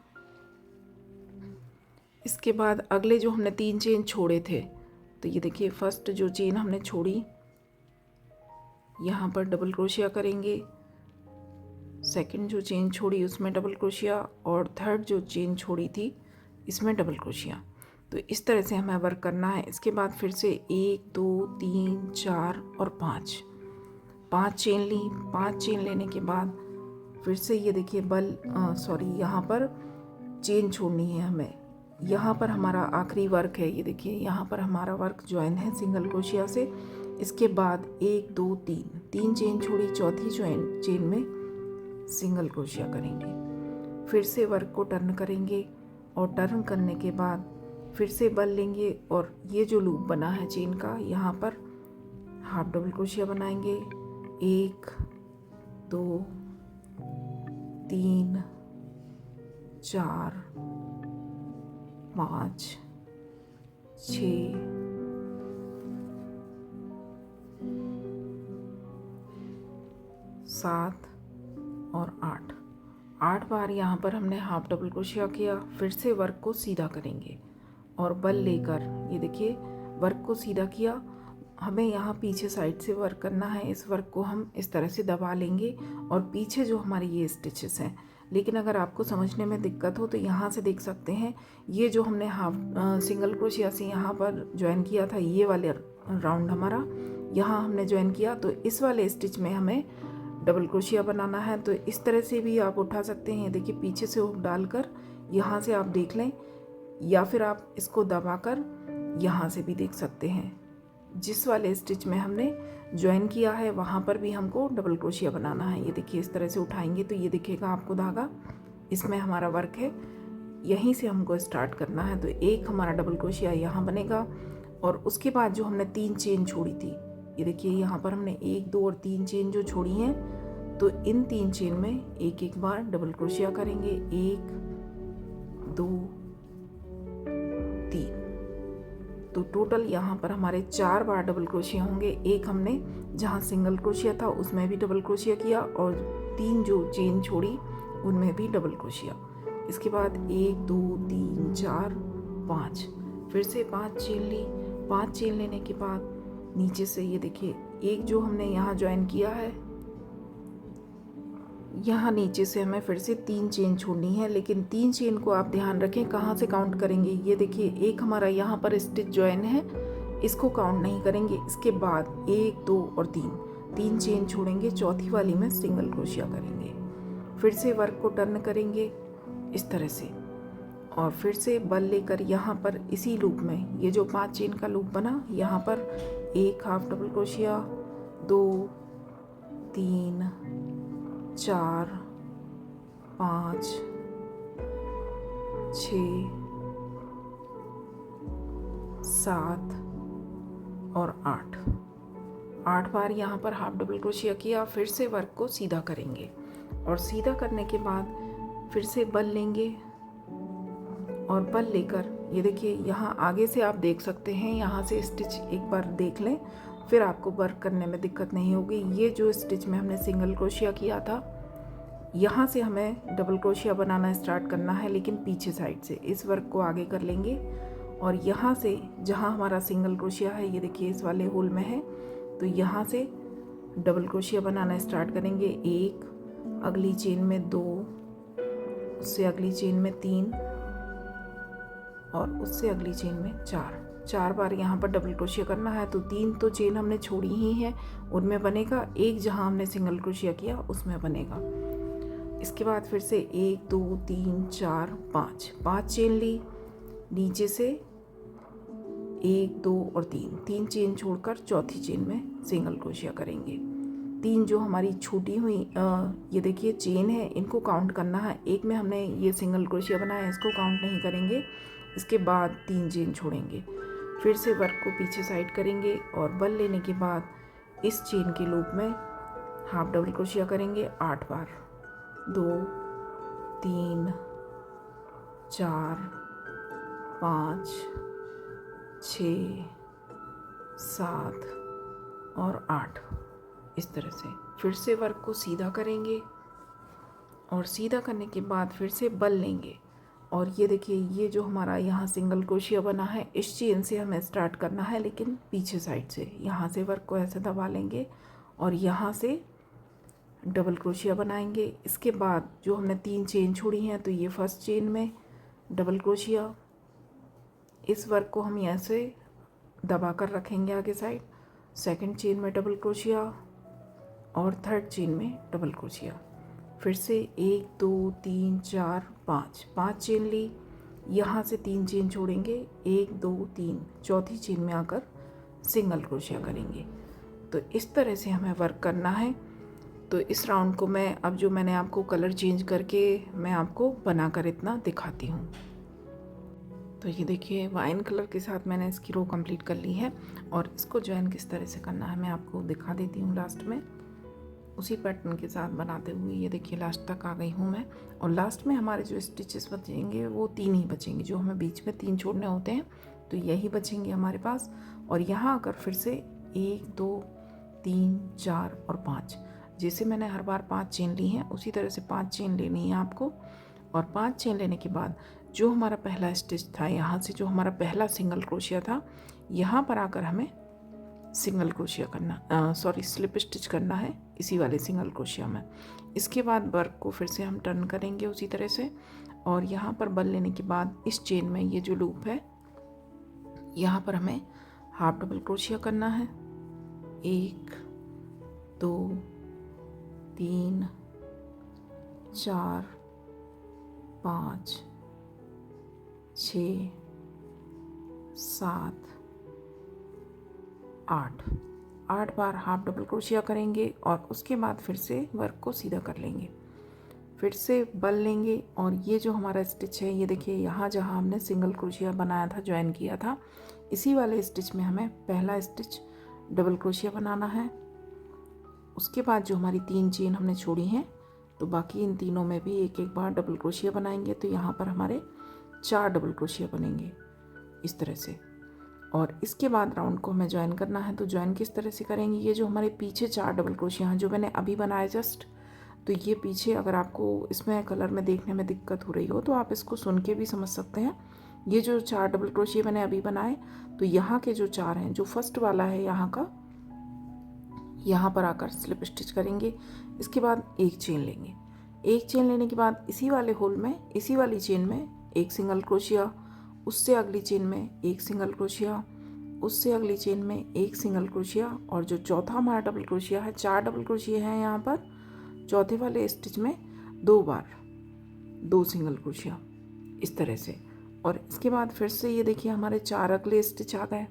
इसके बाद अगले जो हमने 3 चेन छोड़े थे, तो ये देखिए फर्स्ट जो चेन हमने छोड़ी यहाँ पर डबल क्रोशिया करेंगे, सेकंड जो चेन छोड़ी उसमें डबल क्रोशिया, और थर्ड जो चेन छोड़ी थी इसमें डबल क्रोशिया। तो इस तरह से हमें वर्क करना है। इसके बाद फिर से 1 2 3 4 और 5 चेन ली। 5 चेन लेने के बाद फिर से ये देखिए यहाँ पर चेन छोड़नी है हमें। यहाँ पर हमारा आखिरी वर्क है, ये देखिए यहाँ पर हमारा वर्क ज्वाइन है सिंगल क्रोशिया से। इसके बाद 1 2 3 चेन छोड़ी, चौथी चेन में सिंगल क्रोशिया करेंगे। फिर से वर्क को टर्न करेंगे, और टर्न करने के बाद फिर से बल लेंगे, और ये जो लूप बना है चेन का यहाँ पर हाफ डबल क्रोशिया बनाएंगे। 1 2 3 4 5 6 7 और 8 बार यहाँ पर हमने हाफ डबल क्रोशिया किया। फिर से वर्क को सीधा करेंगे और बल लेकर ये देखिए वर्क को सीधा किया। हमें यहाँ पीछे साइड से वर्क करना है। इस वर्क को हम इस तरह से दबा लेंगे, और पीछे जो हमारे ये स्टिचेस हैं, लेकिन अगर आपको समझने में दिक्कत हो तो यहाँ से देख सकते हैं। ये जो हमने सिंगल क्रोशिया से यहाँ पर ज्वाइन किया था, ये वाले राउंड हमारा यहाँ हमने ज्वाइन किया, तो इस वाले स्टिच में हमें डबल क्रोशिया बनाना है। तो इस तरह से भी आप उठा सकते हैं। देखिए पीछे से हुक डालकर यहाँ से आप देख लें, या फिर आप इसको दबाकर यहाँ से भी देख सकते हैं। जिस वाले स्टिच में हमने ज्वाइन किया है वहाँ पर भी हमको डबल क्रोशिया बनाना है। ये देखिए इस तरह से उठाएंगे तो ये दिखेगा आपको धागा, इसमें हमारा वर्क है, यहीं से हमको स्टार्ट करना है। तो एक हमारा डबल क्रोशिया यहाँ बनेगा, और उसके बाद जो हमने 3 चेन छोड़ी थी, ये देखिए यहाँ पर हमने 1 2 और 3 चेन जो छोड़ी हैं, तो इन 3 चेन में एक बार डबल क्रोशिया करेंगे। 1 2 3, तो टोटल यहाँ पर हमारे 4 बार डबल क्रोशिया होंगे। एक हमने जहाँ सिंगल क्रोशिया था उसमें भी डबल क्रोशिया किया, और 3 जो चेन छोड़ी उनमें भी डबल क्रोशिया। इसके बाद 1 2 3 4 5, फिर से 5 चेन ली। 5 चेन लेने के बाद नीचे से ये देखिए एक जो हमने यहाँ ज्वाइन किया है, यहाँ नीचे से हमें फिर से 3 चेन छोड़नी है। लेकिन 3 चेन को आप ध्यान रखें कहाँ से काउंट करेंगे। ये देखिए एक हमारा यहाँ पर स्टिच ज्वाइन है, इसको काउंट नहीं करेंगे। इसके बाद 1 2 और 3 चेन छोड़ेंगे, चौथी वाली में सिंगल क्रोशिया करेंगे। फिर से वर्क को टर्न करेंगे इस तरह से, और फिर से बल लेकर यहाँ पर इसी लूप में ये जो 5 चेन का लूप बना, यहाँ पर 1 हाफ डबल क्रोशिया, 2 3 4 5 6 7 और 8 बार यहाँ पर हाफ डबल क्रोशिया किया। फिर से वर्क को सीधा करेंगे और सीधा करने के बाद फिर से बल लेंगे और बल लेकर ये देखिए यहाँ आगे से आप देख सकते हैं, यहाँ से स्टिच एक बार देख लें, फिर आपको वर्क करने में दिक्कत नहीं होगी। ये जो स्टिच में हमने सिंगल क्रोशिया किया था, यहाँ से हमें डबल क्रोशिया बनाना स्टार्ट करना है, लेकिन पीछे साइड से। इस वर्क को आगे कर लेंगे और यहाँ से जहाँ हमारा सिंगल क्रोशिया है, ये देखिए इस वाले होल में है, तो यहाँ से डबल क्रोशिया बनाना स्टार्ट करेंगे। 1, अगली चेन में 2, उससे अगली चेन में 3 और उससे अगली चेन में 4 बार यहाँ पर डबल क्रोशिया करना है। तो 3 तो चेन हमने छोड़ी ही है, उनमें बनेगा। 1 जहाँ हमने सिंगल क्रोशिया किया उसमें बनेगा। इसके बाद फिर से 1 2 3 4 5 चेन ली, नीचे से 1 2 और 3 चेन छोड़कर चौथी चेन में सिंगल क्रोशिया करेंगे। 3 जो हमारी छूटी हुई ये देखिए चेन है, इनको काउंट करना है। एक में हमने ये सिंगल क्रोशिया बनाया, इसको काउंट नहीं करेंगे। इसके बाद 3 चेन छोड़ेंगे, फिर से वर्क को पीछे साइड करेंगे और बल लेने के बाद इस चेन के लूप में हाफ डबल क्रोशिया करेंगे 8 बार। 2 3 4 5 6 7 और 8, इस तरह से। फिर से वर्क को सीधा करेंगे और सीधा करने के बाद फिर से बल लेंगे और ये देखिए ये जो हमारा यहाँ सिंगल क्रोशिया बना है, इस चेन से हमें स्टार्ट करना है, लेकिन पीछे साइड से। यहाँ से वर्क को ऐसे दबा लेंगे और यहाँ से डबल क्रोशिया बनाएंगे। इसके बाद जो हमने 3 चेन छोड़ी हैं, तो ये फर्स्ट चेन में डबल क्रोशिया, इस वर्क को हम ऐसे दबा कर रखेंगे आगे साइड। सेकंड चेन में डबल क्रोशिया और थर्ड चेन में डबल क्रोशिया। फिर से 1 2 3 4 5 चेन ली, यहाँ से 3 चेन छोड़ेंगे, 1 2 3, चौथी चेन में आकर सिंगल क्रोशिया करेंगे। तो इस तरह से हमें वर्क करना है। तो इस राउंड को मैं अब जो मैंने आपको कलर चेंज करके मैं आपको बनाकर इतना दिखाती हूँ। तो ये देखिए वाइन कलर के साथ मैंने इसकी रो कंप्लीट कर ली है और इसको जॉइन किस तरह से करना है मैं आपको दिखा देती हूँ लास्ट में। उसी पैटर्न के साथ बनाते हुए ये देखिए लास्ट तक आ गई हूँ मैं। और लास्ट में हमारे जो स्टिचेस बचेंगे वो 3 ही बचेंगे, जो हमें बीच में 3 छोड़ने होते हैं, तो यही बचेंगे हमारे पास। और यहाँ आकर फिर से 1 2 3 4 और 5, जैसे मैंने हर बार 5 चेन ली हैं उसी तरह से 5 चेन लेनी है आपको। और 5 चेन लेने के बाद जो हमारा पहला स्टिच था, यहाँ से जो हमारा पहला सिंगल क्रोशिया था, यहाँ पर आकर हमें सिंगल क्रोशिया करना स्लिप स्टिच करना है इसी वाले सिंगल क्रोशिया में। इसके बाद वर्क को फिर से हम टर्न करेंगे उसी तरह से और यहाँ पर बल लेने के बाद इस चेन में ये जो लूप है, यहाँ पर हमें हाफ डबल क्रोशिया करना है। 1 2 3 4 5 6 7 8 बार हाफ डबल क्रोशिया करेंगे और उसके बाद फिर से वर्क को सीधा कर लेंगे, फिर से बल लेंगे और ये जो हमारा स्टिच है, ये देखिए यहाँ जहाँ हमने सिंगल क्रोशिया बनाया था, ज्वाइन किया था, इसी वाले स्टिच में हमें पहला स्टिच डबल क्रोशिया बनाना है। उसके बाद जो हमारी 3 चेन हमने छोड़ी हैं, तो बाकी इन तीनों में भी एक एक बार डबल क्रोशिया बनाएंगे, तो यहाँ पर हमारे 4 डबल क्रोशिया बनेंगे इस तरह से। और इसके बाद राउंड को हमें ज्वाइन करना है। तो ज्वाइन किस तरह से करेंगे, ये जो हमारे पीछे 4 डबल क्रोशिया हैं जो मैंने अभी बनाए जस्ट, तो ये पीछे अगर आपको इसमें कलर में देखने में दिक्कत हो रही हो तो आप इसको सुन के भी समझ सकते हैं। ये जो 4 डबल क्रोशिया मैंने अभी बनाए, तो यहाँ के जो 4 हैं, जो फर्स्ट वाला है यहाँ का, यहाँ पर आकर स्लिप स्टिच करेंगे। इसके बाद एक चेन लेंगे, एक चेन लेने के बाद इसी वाले होल में, इसी वाली चेन में एक सिंगल क्रोशिया, उससे अगली चेन में एक सिंगल क्रोशिया, उससे अगली चेन में एक सिंगल क्रोशिया, और जो चौथा हमारा डबल क्रोशिया है, 4 डबल क्रोशिया हैं यहाँ पर, चौथे वाले स्टिच में 2 बार 2 सिंगल क्रोशिया इस तरह से। और इसके बाद फिर से ये देखिए हमारे 4 अगले स्टिच आ गए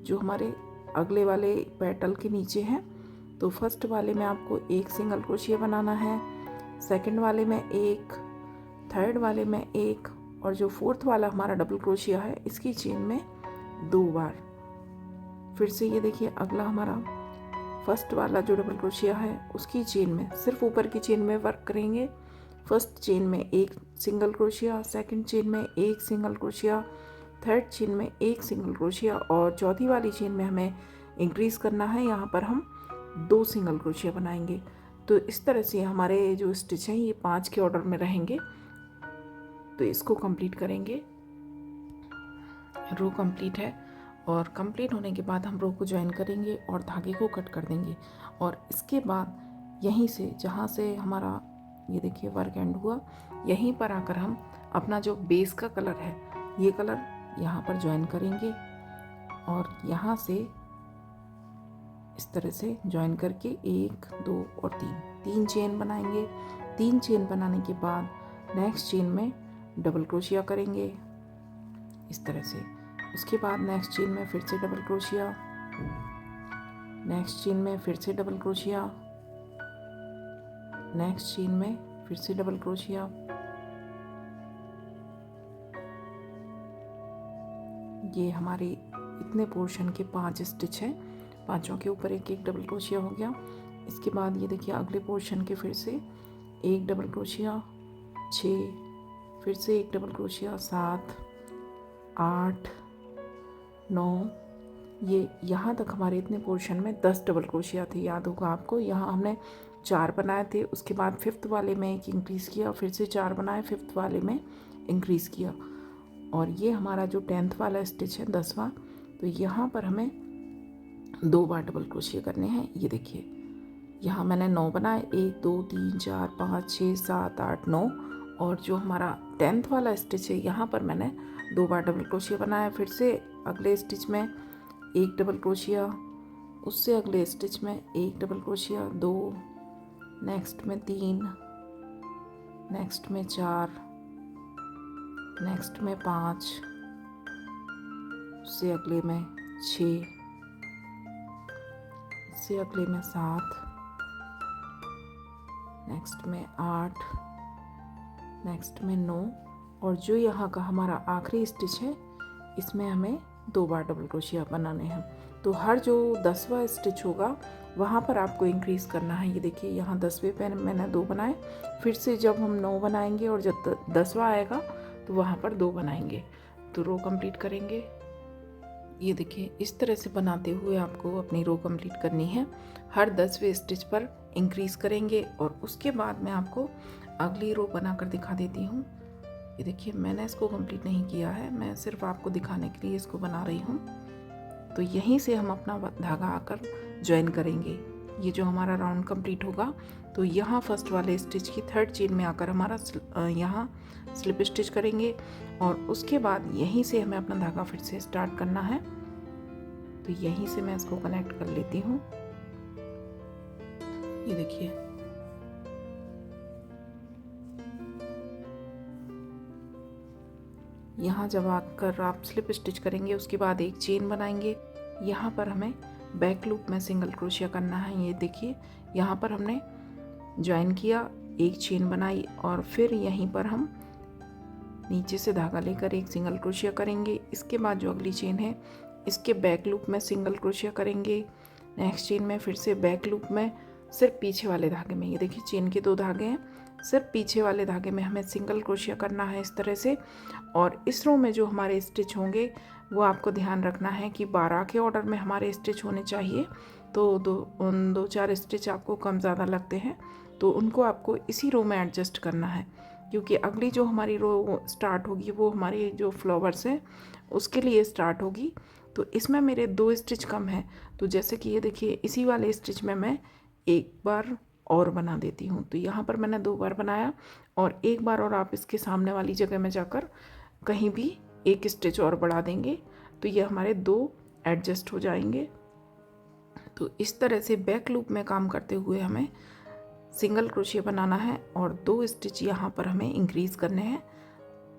जो हमारे अगले वाले पेटल के नीचे हैं, तो फर्स्ट वाले में आपको एक सिंगल क्रोशिया बनाना है, सेकंड वाले में एक, थर्ड वाले में एक, और जो फोर्थ वाला हमारा डबल क्रोशिया है इसकी चेन में 2 बार। फिर से ये देखिए अगला हमारा फर्स्ट वाला जो डबल क्रोशिया है उसकी चेन में सिर्फ ऊपर की चेन में वर्क करेंगे। फर्स्ट चेन में एक सिंगल क्रोशिया, सेकंड चेन में एक सिंगल क्रोशिया, थर्ड चेन में एक सिंगल क्रोशिया, और चौथी वाली चेन में हमें इंक्रीज करना है। यहाँ पर हम 2 सिंगल क्रोशिया बनाएंगे। तो इस तरह से हमारे जो स्टिच हैं ये 5 के ऑर्डर में रहेंगे। तो इसको कंप्लीट करेंगे। रो कंप्लीट है और कंप्लीट होने के बाद हम रो को ज्वाइन करेंगे और धागे को कट कर देंगे। और इसके बाद यहीं से जहाँ से हमारा ये देखिए वर्क एंड हुआ, यहीं पर आकर हम अपना जो बेस का कलर है ये कलर यहाँ पर ज्वाइन करेंगे और यहाँ से इस तरह से ज्वाइन करके 1 2 और 3 चेन बनाएंगे। 3 चेन बनाने के बाद नेक्स्ट चेन में डबल क्रोशिया करेंगे इस तरह से। उसके बाद नेक्स्ट चेन में फिर से डबल क्रोशिया, नेक्स्ट चेन में फिर से डबल क्रोशिया, नेक्स्ट चेन में फिर से डबल क्रोशिया। ये हमारे इतने पोर्शन के 5 स्टिच हैं, पांचों के ऊपर एक एक डबल क्रोशिया हो गया। इसके बाद ये देखिए अगले पोर्शन के फिर से एक डबल क्रोशिया, 6, फिर से एक डबल क्रोशिया, 7 8 9, ये यहाँ तक हमारे इतने पोर्शन में 10 डबल क्रोशिया थे। याद होगा आपको, यहाँ हमने 4 बनाए थे, उसके बाद 5th वाले में एक इंक्रीज़ किया, फिर से 4 बनाए, 5th वाले में इंक्रीज़ किया। और ये हमारा जो 10th वाला स्टिच है 10वां, तो यहाँ पर हमें 2 बार डबल क्रोशिया करने हैं। ये देखिए यहाँ मैंने 9 बनाए, 1 2 3 4 5 6 7 8 9, और जो हमारा 10th वाला स्टिच है यहाँ पर मैंने 2 बार डबल क्रोशिया बनाया। फिर से अगले स्टिच में एक डबल क्रोशिया, उससे अगले स्टिच में एक डबल क्रोशिया, 2, नेक्स्ट में 3, नेक्स्ट में 4, नेक्स्ट में 5, उससे अगले में 6, उससे अगले में 7, नेक्स्ट में 8, नेक्स्ट में 9, और जो यहाँ का हमारा आखिरी स्टिच है इसमें हमें 2 बार डबल क्रोशिया बनाने हैं। तो हर जो 10वां स्टिच होगा वहाँ पर आपको इंक्रीज़ करना है। ये देखिए यहाँ 10वें पे मैंने 2 बनाए, फिर से जब हम 9 बनाएंगे और जब 10वां आएगा तो वहाँ पर 2 बनाएंगे। तो रो कंप्लीट करेंगे। ये देखिए इस तरह से बनाते हुए आपको अपनी रो कंप्लीट करनी है। हर 10वें स्टिच पर इंक्रीज़ करेंगे और उसके बाद मैं आपको अगली रो बनाकर दिखा देती हूँ। ये देखिए मैंने इसको कंप्लीट नहीं किया है, मैं सिर्फ आपको दिखाने के लिए इसको बना रही हूँ। तो यहीं से हम अपना धागा आकर ज्वाइन करेंगे। ये जो हमारा राउंड कंप्लीट होगा तो यहाँ फर्स्ट वाले स्टिच की 3rd चेन में आकर हमारा यहाँ स्लिप स्टिच करेंगे और उसके बाद यहीं से हमें अपना धागा फिर से स्टार्ट करना है। तो यहीं से मैं इसको कनेक्ट कर लेती हूँ। ये देखिए यहाँ जब आकर आप स्लिप स्टिच करेंगे उसके बाद एक चेन बनाएंगे। यहाँ पर हमें बैक लूप में सिंगल क्रोशिया करना है। ये देखिए यहाँ पर हमने ज्वाइन किया, एक चेन बनाई और फिर यहीं पर हम नीचे से धागा लेकर एक सिंगल क्रोशिया करेंगे। इसके बाद जो अगली चेन है इसके बैक लूप में सिंगल क्रोशिया करेंगे। नेक्स्ट चेन में फिर से बैक लूप में सिर्फ पीछे वाले धागे में, ये देखिए चेन के 2 धागे हैं, सिर्फ पीछे वाले धागे में हमें सिंगल क्रोशिया करना है इस तरह से। और इस रो में जो हमारे स्टिच होंगे वो आपको ध्यान रखना है कि 12 के ऑर्डर में हमारे स्टिच होने चाहिए। तो 2-4 स्टिच आपको कम ज़्यादा लगते हैं तो उनको आपको इसी रो में एडजस्ट करना है, क्योंकि अगली जो हमारी रो स्टार्ट होगी वो हमारी जो फ्लावर्स हैं उसके लिए स्टार्ट होगी। तो इसमें मेरे 2 स्टिच कम हैं, तो जैसे कि ये देखिए इसी वाले स्टिच में मैं एक बार और बना देती हूँ। तो यहाँ पर मैंने 2 बार बनाया और एक बार और आप इसके सामने वाली जगह में जाकर कहीं भी एक स्टिच और बढ़ा देंगे तो ये हमारे 2 एडजस्ट हो जाएंगे। तो इस तरह से बैक लूप में काम करते हुए हमें सिंगल क्रोशिया बनाना है और 2 स्टिच यहाँ पर हमें इंक्रीज़ करने हैं,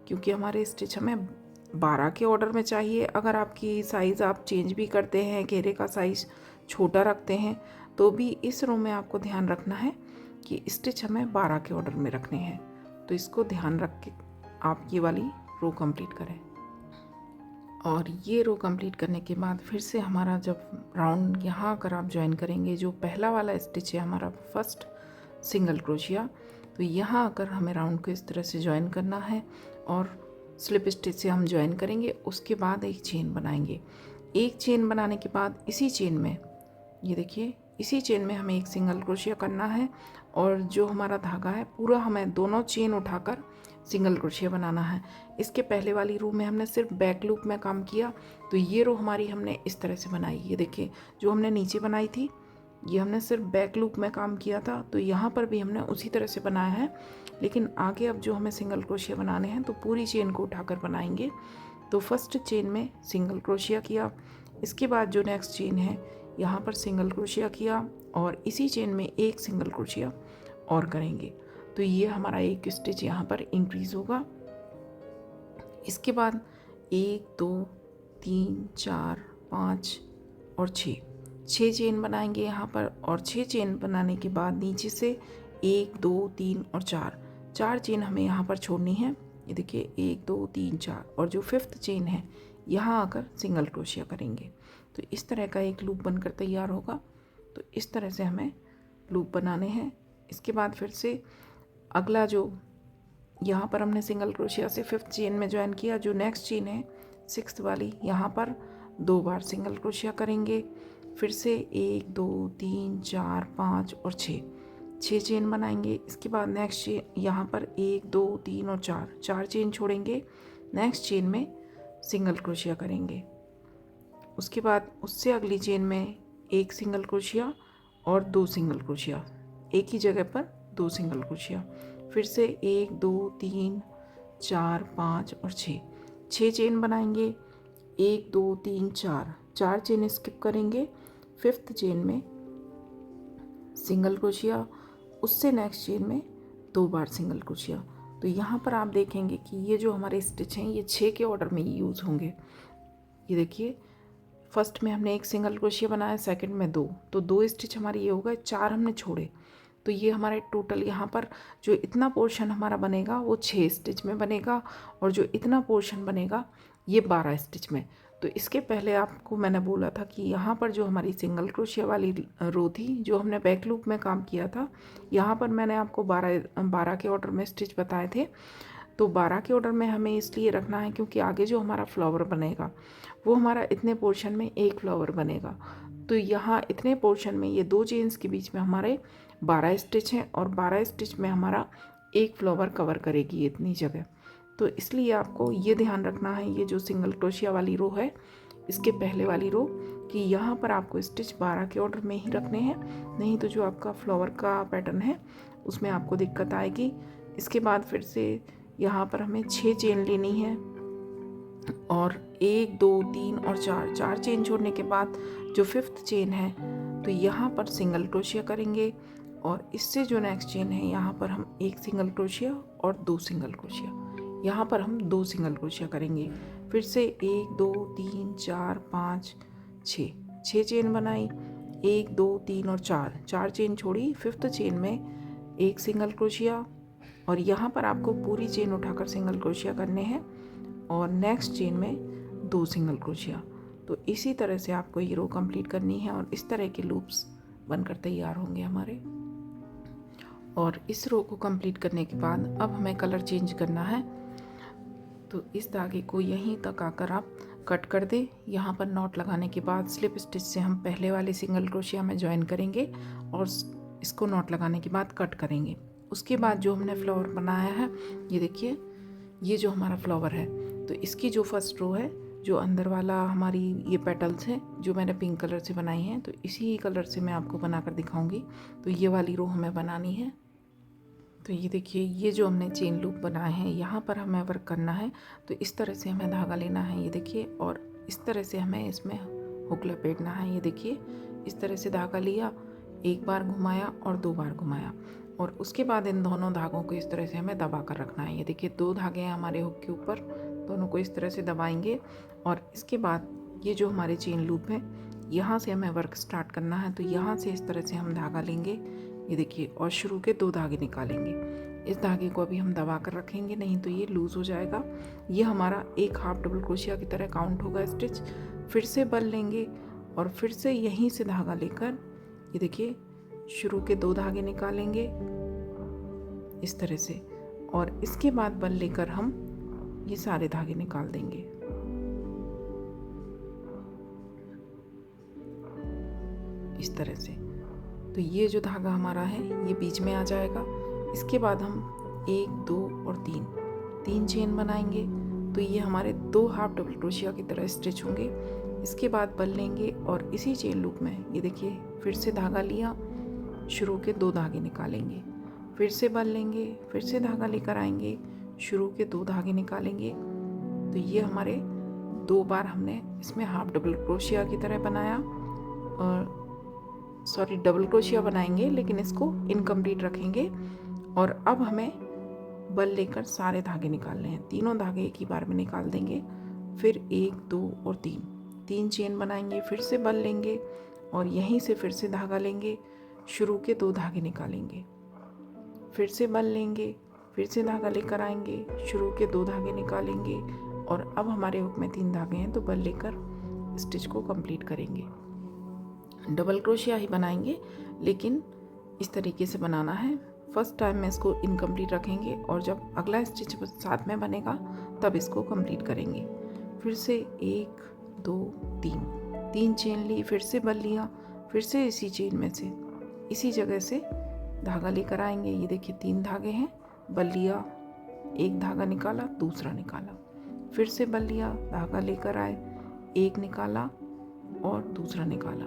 क्योंकि हमारे स्टिच हमें 12 के ऑर्डर में चाहिए। अगर आपकी साइज़ आप चेंज भी करते हैं, घेरे का साइज़ छोटा रखते हैं तो भी इस रो में आपको ध्यान रखना है कि स्टिच हमें 12 के ऑर्डर में रखने हैं। तो इसको ध्यान रख के आप ये वाली रो कंप्लीट करें। और ये रो कंप्लीट करने के बाद फिर से हमारा जब राउंड यहाँ अगर आप ज्वाइन करेंगे, जो पहला वाला स्टिच है हमारा फर्स्ट सिंगल क्रोशिया, तो यहाँ आकर हमें राउंड को इस तरह से ज्वाइन करना है और स्लिप स्टिच से हम ज्वाइन करेंगे। उसके बाद एक चेन बनाएंगे। एक चेन बनाने के बाद इसी चेन में, ये देखिए, इसी चेन में हमें एक सिंगल क्रोशिया करना है और जो हमारा धागा है पूरा हमें दोनों चेन उठाकर सिंगल क्रोशिया बनाना है। इसके पहले वाली रो में हमने सिर्फ बैक लूप में काम किया, तो ये रो हमारी हमने इस तरह से बनाई। ये देखिए, जो हमने नीचे बनाई थी ये हमने सिर्फ बैक लूप में काम किया था, तो यहाँ पर भी हमने उसी तरह से बनाया है। लेकिन आगे अब जो हमें सिंगल क्रोशिया बनाने हैं तो पूरी चेन को उठाकर बनाएंगे। तो फर्स्ट चेन में सिंगल क्रोशिया किया, इसके बाद जो नेक्स्ट चेन है यहाँ पर सिंगल क्रोशिया किया और इसी चेन में एक सिंगल क्रोशिया और करेंगे। तो ये हमारा एक स्टिच यहाँ पर इंक्रीज होगा। इसके बाद 1 2 3 4 5 और 6 चेन बनाएंगे यहाँ पर। और 6 चेन बनाने के बाद नीचे से 1 2 3 और 4 चेन हमें यहाँ पर छोड़नी है। ये देखिए 1 2 3 4 और जो 5th चेन है यहाँ आकर सिंगल क्रोशिया करेंगे। तो इस तरह का एक लूप बनकर तैयार होगा। तो इस तरह से हमें लूप बनाने हैं। इसके बाद फिर से अगला जो यहाँ पर हमने सिंगल क्रोशिया से 5th चेन में ज्वाइन किया, जो नेक्स्ट चेन है 6th वाली, यहाँ पर 2 बार सिंगल क्रोशिया करेंगे। फिर से 1 2 3 4 5 और 6 चेन बनाएंगे। इसके बाद नेक्स्ट चेन यहाँ पर 1 2 3 और 4 चेन छोड़ेंगे। नेक्स्ट चेन में सिंगल क्रोशिया करेंगे। उसके बाद उससे अगली चेन में एक सिंगल क्रोशिया और 2 सिंगल क्रोशिया, एक ही जगह पर 2 सिंगल क्रोशिया। फिर से 1 2 3 4 5 और 6 चेन बनाएंगे। 1 2 3 4 चेन स्किप करेंगे। 5th चेन में सिंगल क्रोशिया, उससे नेक्स्ट चेन में 2 बार सिंगल क्रोशिया। तो यहाँ पर आप देखेंगे कि ये जो हमारे स्टिच हैं ये 6 के ऑर्डर में यूज़ होंगे। ये देखिए, फर्स्ट में हमने एक सिंगल क्रोशिया बनाया, सेकंड में 2, तो 2 स्टिच हमारे ये हो गए, 4 हमने छोड़े। तो ये हमारे टोटल यहाँ पर जो इतना पोर्शन हमारा बनेगा वो 6 स्टिच में बनेगा और जो इतना पोर्शन बनेगा ये 12 स्टिच में। तो इसके पहले आपको मैंने बोला था कि यहाँ पर जो हमारी सिंगल क्रोशिया वाली रो थी, जो हमने बैक लूप में काम किया था, यहाँ पर मैंने आपको 12 के ऑर्डर में स्टिच बताए थे। तो 12 के ऑर्डर में हमें इसलिए रखना है क्योंकि आगे जो हमारा फ्लावर बनेगा वो हमारा इतने पोर्शन में एक फ्लावर बनेगा। तो यहाँ इतने पोर्शन में ये 2 चेन्स के बीच में हमारे 12 स्टिच हैं और 12 स्टिच में हमारा एक फ्लावर कवर करेगी इतनी जगह। तो इसलिए आपको ये ध्यान रखना है, ये जो सिंगल क्रोशिया वाली रो है इसके पहले वाली रो, कि यहाँ पर आपको स्टिच 12 के ऑर्डर में ही रखने हैं, नहीं तो जो आपका फ्लावर का पैटर्न है उसमें आपको दिक्कत आएगी। इसके बाद फिर से यहाँ पर हमें 6 चेन लेनी है और 1 2 3 और 4 चेन छोड़ने के बाद जो 5th चेन है तो यहाँ पर सिंगल क्रोशिया करेंगे और इससे जो नेक्स्ट चेन है यहाँ पर हम एक सिंगल क्रोशिया और 2 सिंगल क्रोशिया, यहाँ पर हम 2 सिंगल क्रोशिया करेंगे। फिर से 1 2 3 4 5 6 चेन बनाई, 1 2 3 और 4 चेन छोड़ी। 5th चेन में एक सिंगल क्रोशिया और यहाँ पर आपको पूरी चेन उठाकर सिंगल क्रोशिया करने हैं और नेक्स्ट चेन में 2 सिंगल क्रोशिया। तो इसी तरह से आपको ये रो कंप्लीट करनी है और इस तरह के लूप्स बनकर तैयार होंगे हमारे। और इस रो को कंप्लीट करने के बाद अब हमें कलर चेंज करना है। तो इस धागे को यहीं तक आकर आप कट कर दें। यहाँ पर नॉट लगाने के बाद स्लिप स्टिच से हम पहले वाले सिंगल क्रोशिया में ज्वाइन करेंगे और इसको नॉट लगाने के बाद कट करेंगे। उसके बाद जो हमने फ्लावर बनाया है, ये देखिए, ये जो हमारा फ्लावर है, तो इसकी जो फर्स्ट रो है, जो अंदर वाला हमारी ये पेटल्स हैं जो मैंने पिंक कलर से बनाई हैं, तो इसी कलर से मैं आपको बनाकर दिखाऊंगी। तो ये वाली रो हमें बनानी है। तो ये देखिए, ये जो हमने चेन लूप बनाए हैं यहाँ पर हमें वर्क करना है। तो इस तरह से हमें धागा लेना है, ये देखिए, और इस तरह से हमें इसमें हुक लपेटना है। ये देखिए, इस तरह से धागा लिया, एक बार घुमाया और 2 बार घुमाया और उसके बाद इन दोनों धागों को इस तरह से हमें दबा कर रखना है। ये देखिए, 2 धागे हैं हमारे हुक के ऊपर, दोनों को इस तरह से दबाएंगे और इसके बाद ये जो हमारे चेन लूप है यहाँ से हमें वर्क स्टार्ट करना है। तो यहाँ से इस तरह से हम धागा लेंगे, ये देखिए, और शुरू के 2 धागे निकालेंगे। इस धागे को अभी हम दबा कर रखेंगे, नहीं तो ये लूज़ हो जाएगा। ये हमारा एक हाफ डबल क्रोशिया की तरह काउंट होगा स्टिच। फिर से बल लेंगे और फिर से यहीं से धागा लेकर, ये देखिए, शुरू के 2 धागे निकालेंगे इस तरह से, और इसके बाद बल लेकर हम ये सारे धागे निकाल देंगे। इस तरह से। तो ये जो धागा हमारा है ये बीच में आ जाएगा। इसके बाद हम 1, 2 और 3 चेन बनाएंगे। तो ये हमारे 2 हाफ डबल क्रोशिया की तरह स्टिच होंगे। इसके बाद बल लेंगे और इसी चेन लूप में, ये देखिए, फिर से धागा लिया, शुरू के 2 धागे निकालेंगे, फिर से बल लेंगे, फिर से धागा लेकर आएंगे, शुरू के 2 धागे निकालेंगे। तो ये हमारे 2 बार हमने इसमें हाफ डबल क्रोशिया की तरह बनाया, और डबल क्रोशिया बनाएंगे, लेकिन इसको इनकम्प्लीट रखेंगे। और अब हमें बल लेकर सारे धागे निकालने हैं। तीनों धागे एक ही बार में निकाल देंगे। फिर 1, 2 और 3 चेन बनाएंगे, फिर से बल लेंगे और यहीं से फिर से धागा लेंगे, शुरू के 2 धागे निकालेंगे, फिर से बल लेंगे, फिर से धागा लेकर आएंगे, शुरू के 2 धागे निकालेंगे, और अब हमारे हुक में 3 धागे हैं, तो बल लेकर स्टिच को कंप्लीट करेंगे। डबल क्रोशिया ही बनाएंगे, लेकिन इस तरीके से बनाना है। फर्स्ट टाइम में इसको इनकम्प्लीट रखेंगे, और जब अगला स्टिच साथ में बनेगा तब इसको कंप्लीट करेंगे। फिर से 1, 2, 3 चेन ली, फिर से बल लिया, फिर से इसी चेन में से इसी जगह से धागा लेकर आएंगे। ये देखिए 3 धागे हैं, बल लिया, एक धागा निकाला, दूसरा निकाला, फिर से बल लिया, धागा लेकर आए, एक निकाला और दूसरा निकाला,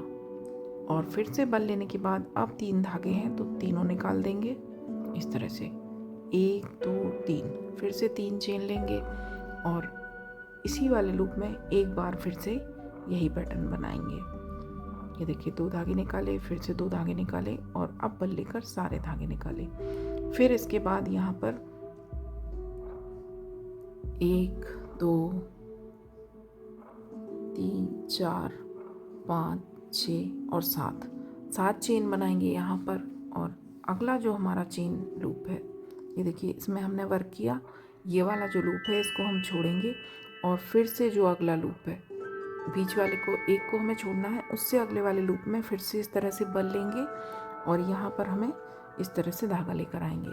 और फिर से बल लेने के बाद अब 3 धागे हैं तो तीनों निकाल देंगे इस तरह से। 1, 2, 3, फिर से 3 चेन लेंगे और इसी वाले लूप में एक बार फिर से यही पैटर्न बनाएंगे। ये देखिए 2 धागे निकाले, फिर से 2 धागे निकाले, और अब बल लेकर सारे धागे निकाले। फिर इसके बाद यहाँ पर 1, 2, 3, 4, 5, 6 और 7 चेन बनाएंगे यहाँ पर। और अगला जो हमारा चेन लूप है, ये देखिए, इसमें हमने वर्क किया, ये वाला जो लूप है इसको हम छोड़ेंगे, और फिर से जो अगला लूप है, बीच वाले को, एक को हमें छोड़ना है, उससे अगले वाले लूप में फिर से इस तरह से बल लेंगे, और यहाँ पर हमें इस तरह से धागा लेकर आएंगे।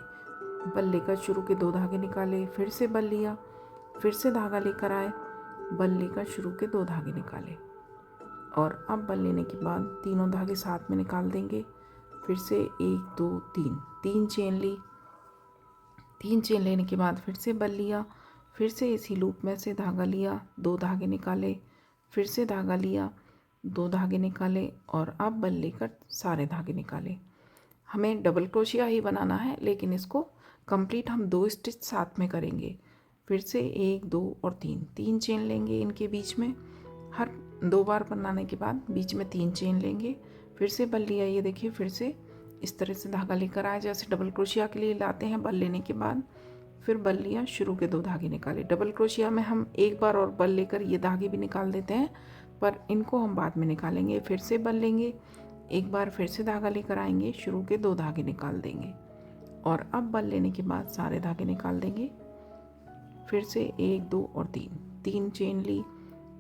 बल लेकर शुरू के 2 धागे निकाले, फिर से बल लिया, फिर से धागा लेकर आए, बल लेकर शुरू के 2 धागे निकाले, और अब बल लेने के बाद तीनों धागे साथ में निकाल देंगे। फिर से 1, 2, 3 चेन ली, 3 चेन लेने के बाद फिर से बल लिया, फिर से इसी लूप में से धागा लिया, 2 धागे निकाले, फिर से धागा लिया, 2 धागे निकाले, और अब बल लेकर सारे धागे निकाले। हमें डबल क्रोशिया ही बनाना है, लेकिन इसको कंप्लीट हम 2 स्टिच साथ में करेंगे। फिर से 1, 2 और 3 चेन लेंगे इनके बीच में। हर 2 बार बनाने के बाद बीच में 3 चेन लेंगे, फिर से बल लिया, ये देखिए, फिर से इस तरह से धागा लेकर आए जैसे डबल क्रोशिया के लिए लाते हैं। बल लेने के बाद फिर बल लिया, शुरू के 2 धागे निकाले। डबल क्रोशिया में हम एक बार और बल लेकर ये धागे भी निकाल देते हैं, पर इनको हम बाद में निकालेंगे। फिर से बल लेंगे, एक बार फिर से धागा लेकर आएंगे, शुरू के 2 धागे निकाल देंगे, और अब बल लेने के बाद सारे धागे निकाल देंगे। फिर से 1, 2 और 3 चेन ली,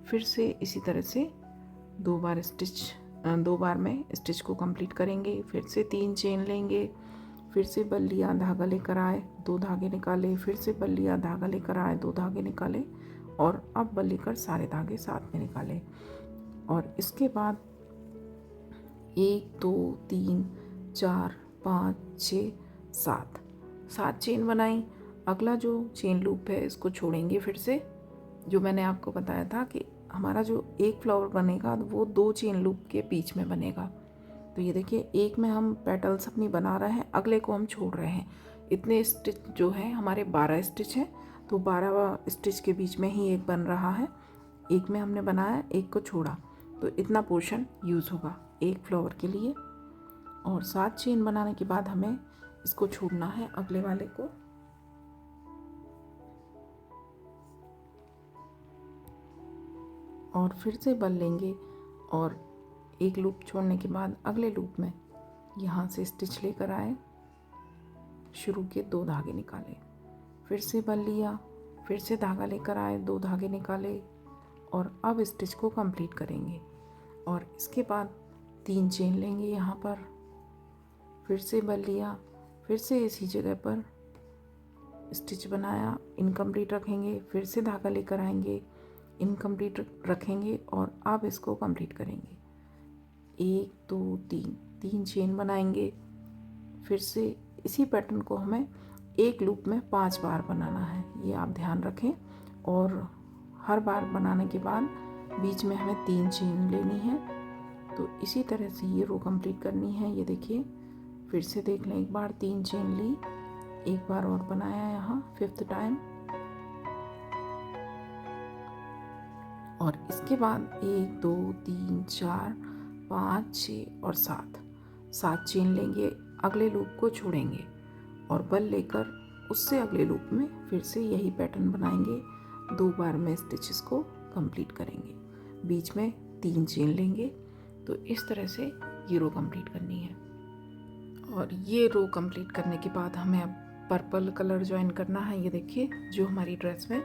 फिर से इसी तरह से 2 बार में स्टिच को कंप्लीट करेंगे। फिर से 3 चेन लेंगे, फिर से बल लिया, धागा लेकर आए, 2 धागे निकाले, फिर से बल लिया, धागा लेकर आए, 2 धागे निकाले, और अब बल लेकर सारे धागे साथ में निकाले। और इसके बाद 1, 2, 3, 4, 5, 6, 7 चेन बनाई। अगला जो चेन लूप है इसको छोड़ेंगे। फिर से जो मैंने आपको बताया था कि हमारा जो एक फ्लावर बनेगा वो 2 चेन लूप के बीच में बनेगा। तो ये देखिए, एक में हम पेटल्स अपनी बना रहे हैं, अगले को हम छोड़ रहे हैं। इतने स्टिच जो है हमारे 12 स्टिच हैं, तो 12वां स्टिच के बीच में ही एक बन रहा है। एक में हमने बनाया, एक को छोड़ा, तो इतना पोर्शन यूज़ होगा एक फ्लावर के लिए। और 7 चेन बनाने के बाद हमें इसको छोड़ना है अगले वाले को, और फिर से बल लेंगे और एक लूप छोड़ने के बाद अगले लूप में यहाँ से स्टिच लेकर आए, शुरू के 2 धागे निकाले, फिर से बल लिया, फिर से धागा लेकर आए, 2 धागे निकाले और अब स्टिच को कंप्लीट करेंगे। और इसके बाद 3 चेन लेंगे यहाँ पर, फिर से बल लिया, फिर से इसी जगह पर स्टिच बनाया, इनकम्प्लीट रखेंगे, फिर से धागा लेकर आएंगे, इनकम्प्लीट रखेंगे और अब इसको कंप्लीट करेंगे। 1 2 3 चेन बनाएंगे, फिर से इसी पैटर्न को हमें एक लूप में 5 बार बनाना है, ये आप ध्यान रखें। और हर बार बनाने के बाद बीच में हमें 3 चेन लेनी है। तो इसी तरह से ये रो कंप्लीट करनी है। ये देखिए, फिर से देख लें एक बार, 3 चेन ली, एक बार और बनाया यहाँ 5th टाइम, और इसके बाद 1 2 3 4 5 6 और 7 चेन लेंगे, अगले लूप को छोड़ेंगे और बल लेकर उससे अगले लूप में फिर से यही पैटर्न बनाएंगे। 2 बार में स्टिचेस को कंप्लीट करेंगे, बीच में 3 चेन लेंगे। तो इस तरह से ये रो कंप्लीट करनी है। और ये रो कंप्लीट करने के बाद हमें अब पर्पल कलर ज्वाइन करना है। ये देखिए, जो हमारी ड्रेस में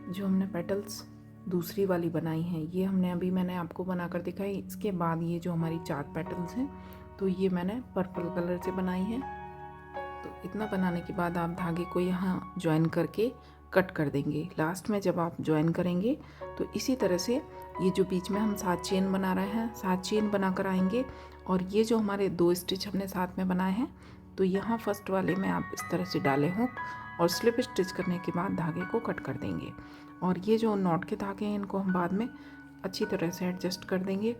जो हमने पेटल्स दूसरी वाली बनाई हैं, ये मैंने आपको बनाकर दिखाई। इसके बाद ये जो हमारी 4 पेटल्स हैं, तो ये मैंने पर्पल कलर से बनाई हैं। तो इतना बनाने के बाद आप धागे को यहाँ ज्वाइन करके कट कर देंगे। लास्ट में जब आप ज्वाइन करेंगे तो इसी तरह से ये जो बीच में हम 7 चेन बना रहे हैं, 7 चेन बना कर आएंगे। और ये जो हमारे 2 स्टिच हमने साथ में बनाए हैं, तो यहाँ फर्स्ट वाले में आप इस तरह से डालें हुक और स्लिप स्टिच करने के बाद धागे को कट कर देंगे। और ये जो नॉट के धागे हैं, इनको हम बाद में अच्छी तरह से एडजस्ट कर देंगे।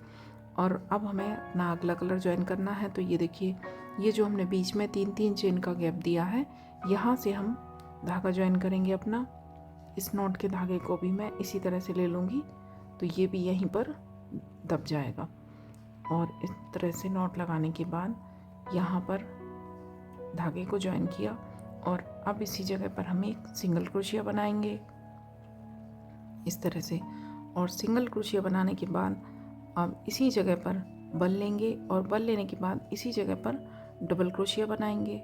और अब हमें अपना अगला कलर ज्वाइन करना है। तो ये देखिए, ये जो हमने बीच में 3 चेन का गैप दिया है, यहाँ से हम धागा ज्वाइन करेंगे अपना। इस नॉट के धागे को भी मैं इसी तरह से ले लूँगी, तो ये भी यहीं पर दब जाएगा। और इस तरह से नॉट लगाने के बाद यहाँ पर धागे को ज्वाइन किया और अब इसी जगह पर हम एक सिंगल क्रोशिया बनाएंगे इस तरह से। और सिंगल क्रोशिया बनाने के बाद अब इसी जगह पर बल लेंगे और बल लेने के बाद इसी जगह पर डबल क्रोशिया बनाएंगे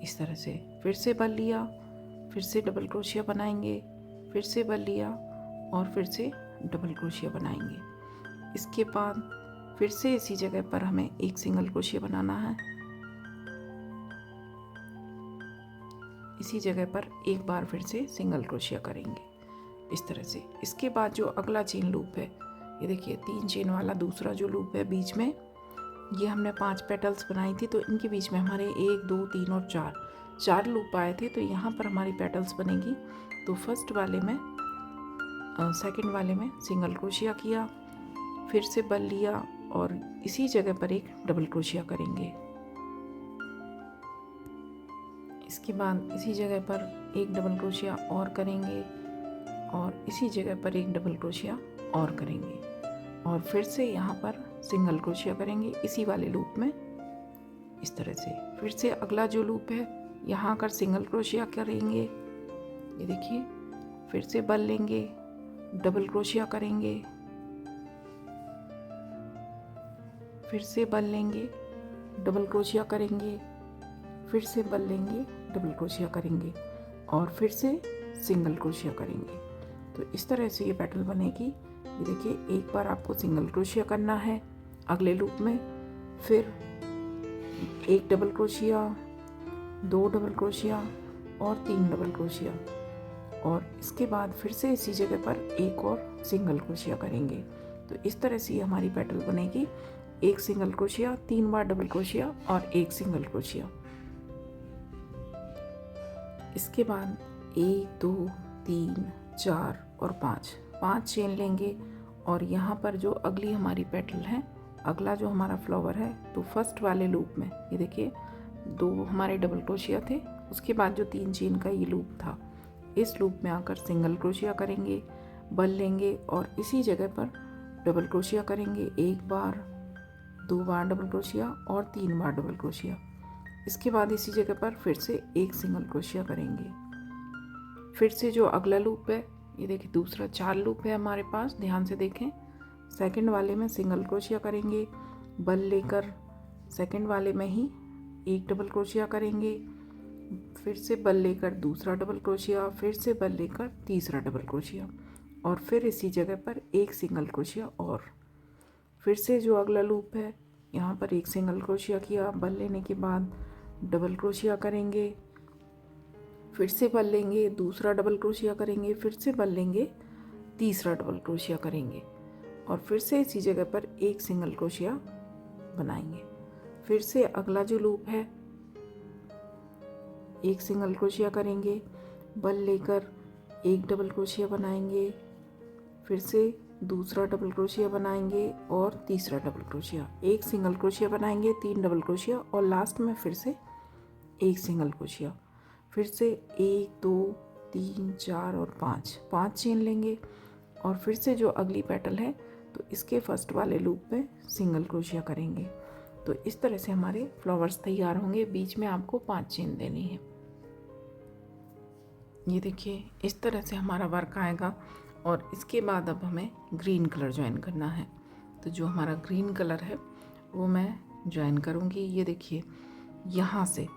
इस तरह से। फिर से बल लिया, फिर से डबल क्रोशिया बनाएंगे, फिर से बल लिया और फिर से डबल क्रोशिया बनाएंगे। इसके बाद फिर से इसी जगह पर हमें एक सिंगल क्रोशिया बनाना है। इसी जगह पर एक बार फिर से सिंगल क्रोशिया करेंगे इस तरह से। इसके बाद जो अगला चेन लूप है, ये देखिए 3 चेन वाला दूसरा जो लूप है बीच में, ये हमने 5 पेटल्स बनाई थी, तो इनके बीच में हमारे 1 2 3 और 4 लूप आए थे। तो यहाँ पर हमारी पेटल्स बनेगी। तो फर्स्ट वाले में सेकंड वाले में सिंगल क्रोशिया किया, फिर से बल लिया और इसी जगह पर एक डबल क्रोशिया करेंगे। इसके बाद इसी जगह पर एक डबल क्रोशिया और करेंगे और इसी जगह पर एक डबल क्रोशिया और करेंगे और फिर से यहाँ पर सिंगल क्रोशिया करेंगे इसी वाले लूप में इस तरह से। फिर से अगला जो लूप है, यहाँ आकर सिंगल क्रोशिया करेंगे, ये देखिए। फिर से बल लेंगे, डबल क्रोशिया करेंगे, फिर से बल लेंगे, डबल क्रोशिया करेंगे, फिर से बल लेंगे, डबल क्रोशिया करेंगे और फिर से सिंगल क्रोशिया करेंगे। तो इस तरह से ये पैटर्न बनेगी। ये देखिए, एक बार आपको सिंगल क्रोशिया करना है अगले लूप में, फिर एक डबल क्रोशिया, 2 डबल क्रोशिया और 3 डबल क्रोशिया और इसके बाद फिर से इसी जगह पर एक और सिंगल क्रोशिया करेंगे। तो इस तरह से हमारी पैटर्न बनेगी। एक सिंगल क्रोशिया, 3 बार डबल क्रोशिया और एक सिंगल क्रोशिया। इसके बाद 1 2 3 4 और 5 चेन लेंगे और यहाँ पर जो अगली हमारी पेटल है, अगला जो हमारा फ्लावर है, तो फर्स्ट वाले लूप में ये देखिए 2 हमारे डबल क्रोशिया थे, उसके बाद जो 3 चेन का ये लूप था, इस लूप में आकर सिंगल क्रोशिया करेंगे, बल लेंगे और इसी जगह पर डबल क्रोशिया करेंगे। 1 बार, 2 बार डबल क्रोशिया और 3 बार डबल क्रोशिया। इसके बाद इसी जगह पर फिर से एक सिंगल क्रोशिया करेंगे। फिर से जो अगला लूप है, ये देखिए दूसरा 4 लूप है हमारे पास, ध्यान से देखें। सेकंड वाले में सिंगल क्रोशिया करेंगे, बल लेकर सेकंड वाले में ही एक डबल क्रोशिया करेंगे, फिर से बल लेकर दूसरा डबल क्रोशिया, फिर से बल लेकर तीसरा डबल क्रोशिया और फिर इसी जगह पर एक सिंगल क्रोशिया और फिर से जो अगला लूप है यहाँ पर एक सिंगल क्रोशिया किया, बल लेने के बाद डबल क्रोशिया करेंगे, फिर से बल लेंगे, दूसरा डबल क्रोशिया करेंगे, फिर से बल लेंगे, तीसरा डबल क्रोशिया करेंगे और फिर से इसी जगह पर एक सिंगल क्रोशिया बनाएंगे। फिर से अगला जो लूप है एक सिंगल क्रोशिया करेंगे, बल लेकर एक डबल क्रोशिया बनाएंगे, फिर से दूसरा डबल क्रोशिया बनाएंगे और तीसरा डबल क्रोशिया, एक सिंगल क्रोशिया बनाएंगे, 3 डबल क्रोशिया और लास्ट में फिर से एक सिंगल क्रोशिया, फिर से 1 2 3 4 और 5 चेन लेंगे और फिर से जो अगली पेटल है तो इसके फर्स्ट वाले लूप में सिंगल क्रोशिया करेंगे। तो इस तरह से हमारे फ्लावर्स तैयार होंगे। बीच में आपको 5 चेन देनी है। ये देखिए इस तरह से हमारा वर्क आएगा और इसके बाद अब हमें ग्रीन कलर ज्वाइन करना है। तो जो हमारा ग्रीन कलर है वो मैं ज्वाइन करूँगी। ये देखिए यहाँ से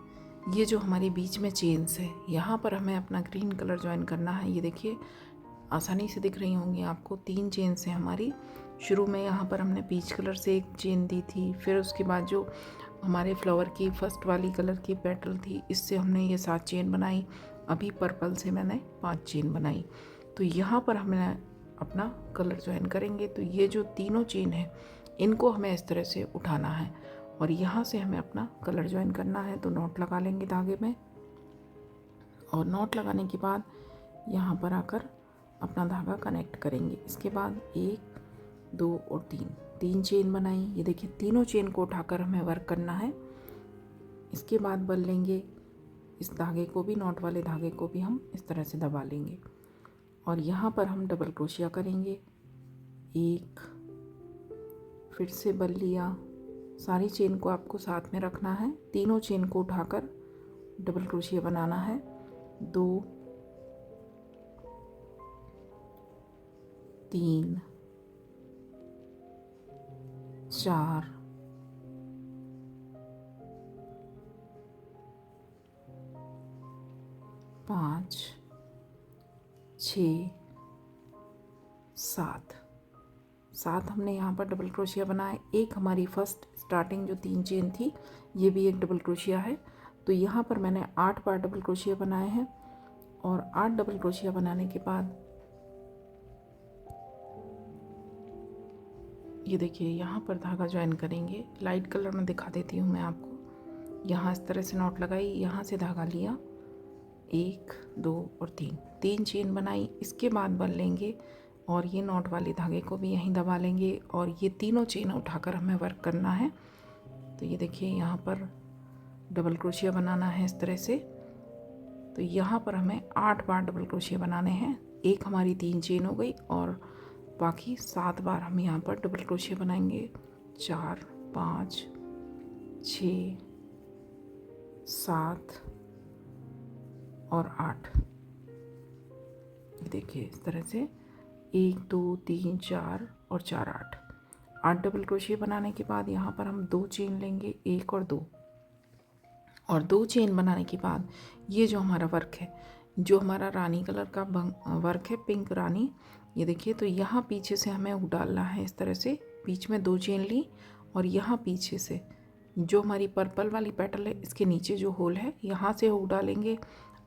ये जो हमारी बीच में चेन्स है यहाँ पर हमें अपना ग्रीन कलर ज्वाइन करना है। ये देखिए आसानी से दिख रही होंगी आपको, 3 चेन्स हैं हमारी। शुरू में यहाँ पर हमने पीच कलर से एक चेन दी थी, फिर उसके बाद जो हमारे फ्लावर की फर्स्ट वाली कलर की पेटल थी इससे हमने ये 7 चेन बनाई। अभी पर्पल से मैंने 5 चेन बनाई। तो यहाँ पर हमने अपना कलर ज्वाइन करेंगे। तो ये जो तीनों चेन है इनको हमें इस तरह से उठाना है और यहाँ से हमें अपना कलर ज्वाइन करना है। तो नॉट लगा लेंगे धागे में और नॉट लगाने के बाद यहाँ पर आकर अपना धागा कनेक्ट करेंगे। इसके बाद 1 2 और 3 चेन बनाई। ये देखिए तीनों चेन को उठाकर हमें वर्क करना है। इसके बाद बल लेंगे, इस धागे को भी, नॉट वाले धागे को भी हम इस तरह से दबा लेंगे और यहाँ पर हम डबल क्रोशिया करेंगे। 1 फिर से बल लिया, सारी चेन को आपको साथ में रखना है। तीनों चेन को उठाकर डबल क्रोशिया बनाना है। 2 3 4 5 6 7 हमने यहाँ पर डबल क्रोशिया बनाए। एक हमारी फर्स्ट स्टार्टिंग जो 3 चेन थी ये भी एक डबल क्रोशिया है। तो यहाँ पर मैंने 8 बार डबल क्रोशिया बनाए हैं और 8 डबल क्रोशिया बनाने के बाद ये देखिए यहाँ पर धागा ज्वाइन करेंगे। लाइट कलर में दिखा देती हूँ मैं आपको। यहाँ इस तरह से नॉट लगाई, यहाँ से धागा लिया, 1 2 और 3 चेन बनाई। इसके बाद बल लेंगे और ये नॉट वाले धागे को भी यहीं दबा लेंगे और ये तीनों चेन उठाकर हमें वर्क करना है। तो ये देखिए यहाँ पर डबल क्रोशिया बनाना है इस तरह से। तो यहाँ पर हमें 8 बार डबल क्रोशिया बनाने हैं। एक हमारी 3 चेन हो गई और बाकी 7 बार हम यहाँ पर डबल क्रोशिया बनाएंगे। 4 5 6 7 और 8। ये देखिए इस तरह से 1 2 3 4 और 4 8 डबल क्रोशिया बनाने के बाद यहाँ पर हम 2 चेन लेंगे, 1 और 2 चेन बनाने के बाद ये जो हमारा वर्क है, जो हमारा रानी कलर का वर्क है, पिंक रानी, ये देखिए। तो यहाँ पीछे से हमें हुक डालना है इस तरह से। बीच में 2 चेन ली और यहाँ पीछे से जो हमारी पर्पल वाली पेटल है इसके नीचे जो होल है यहाँ से हुक डालेंगे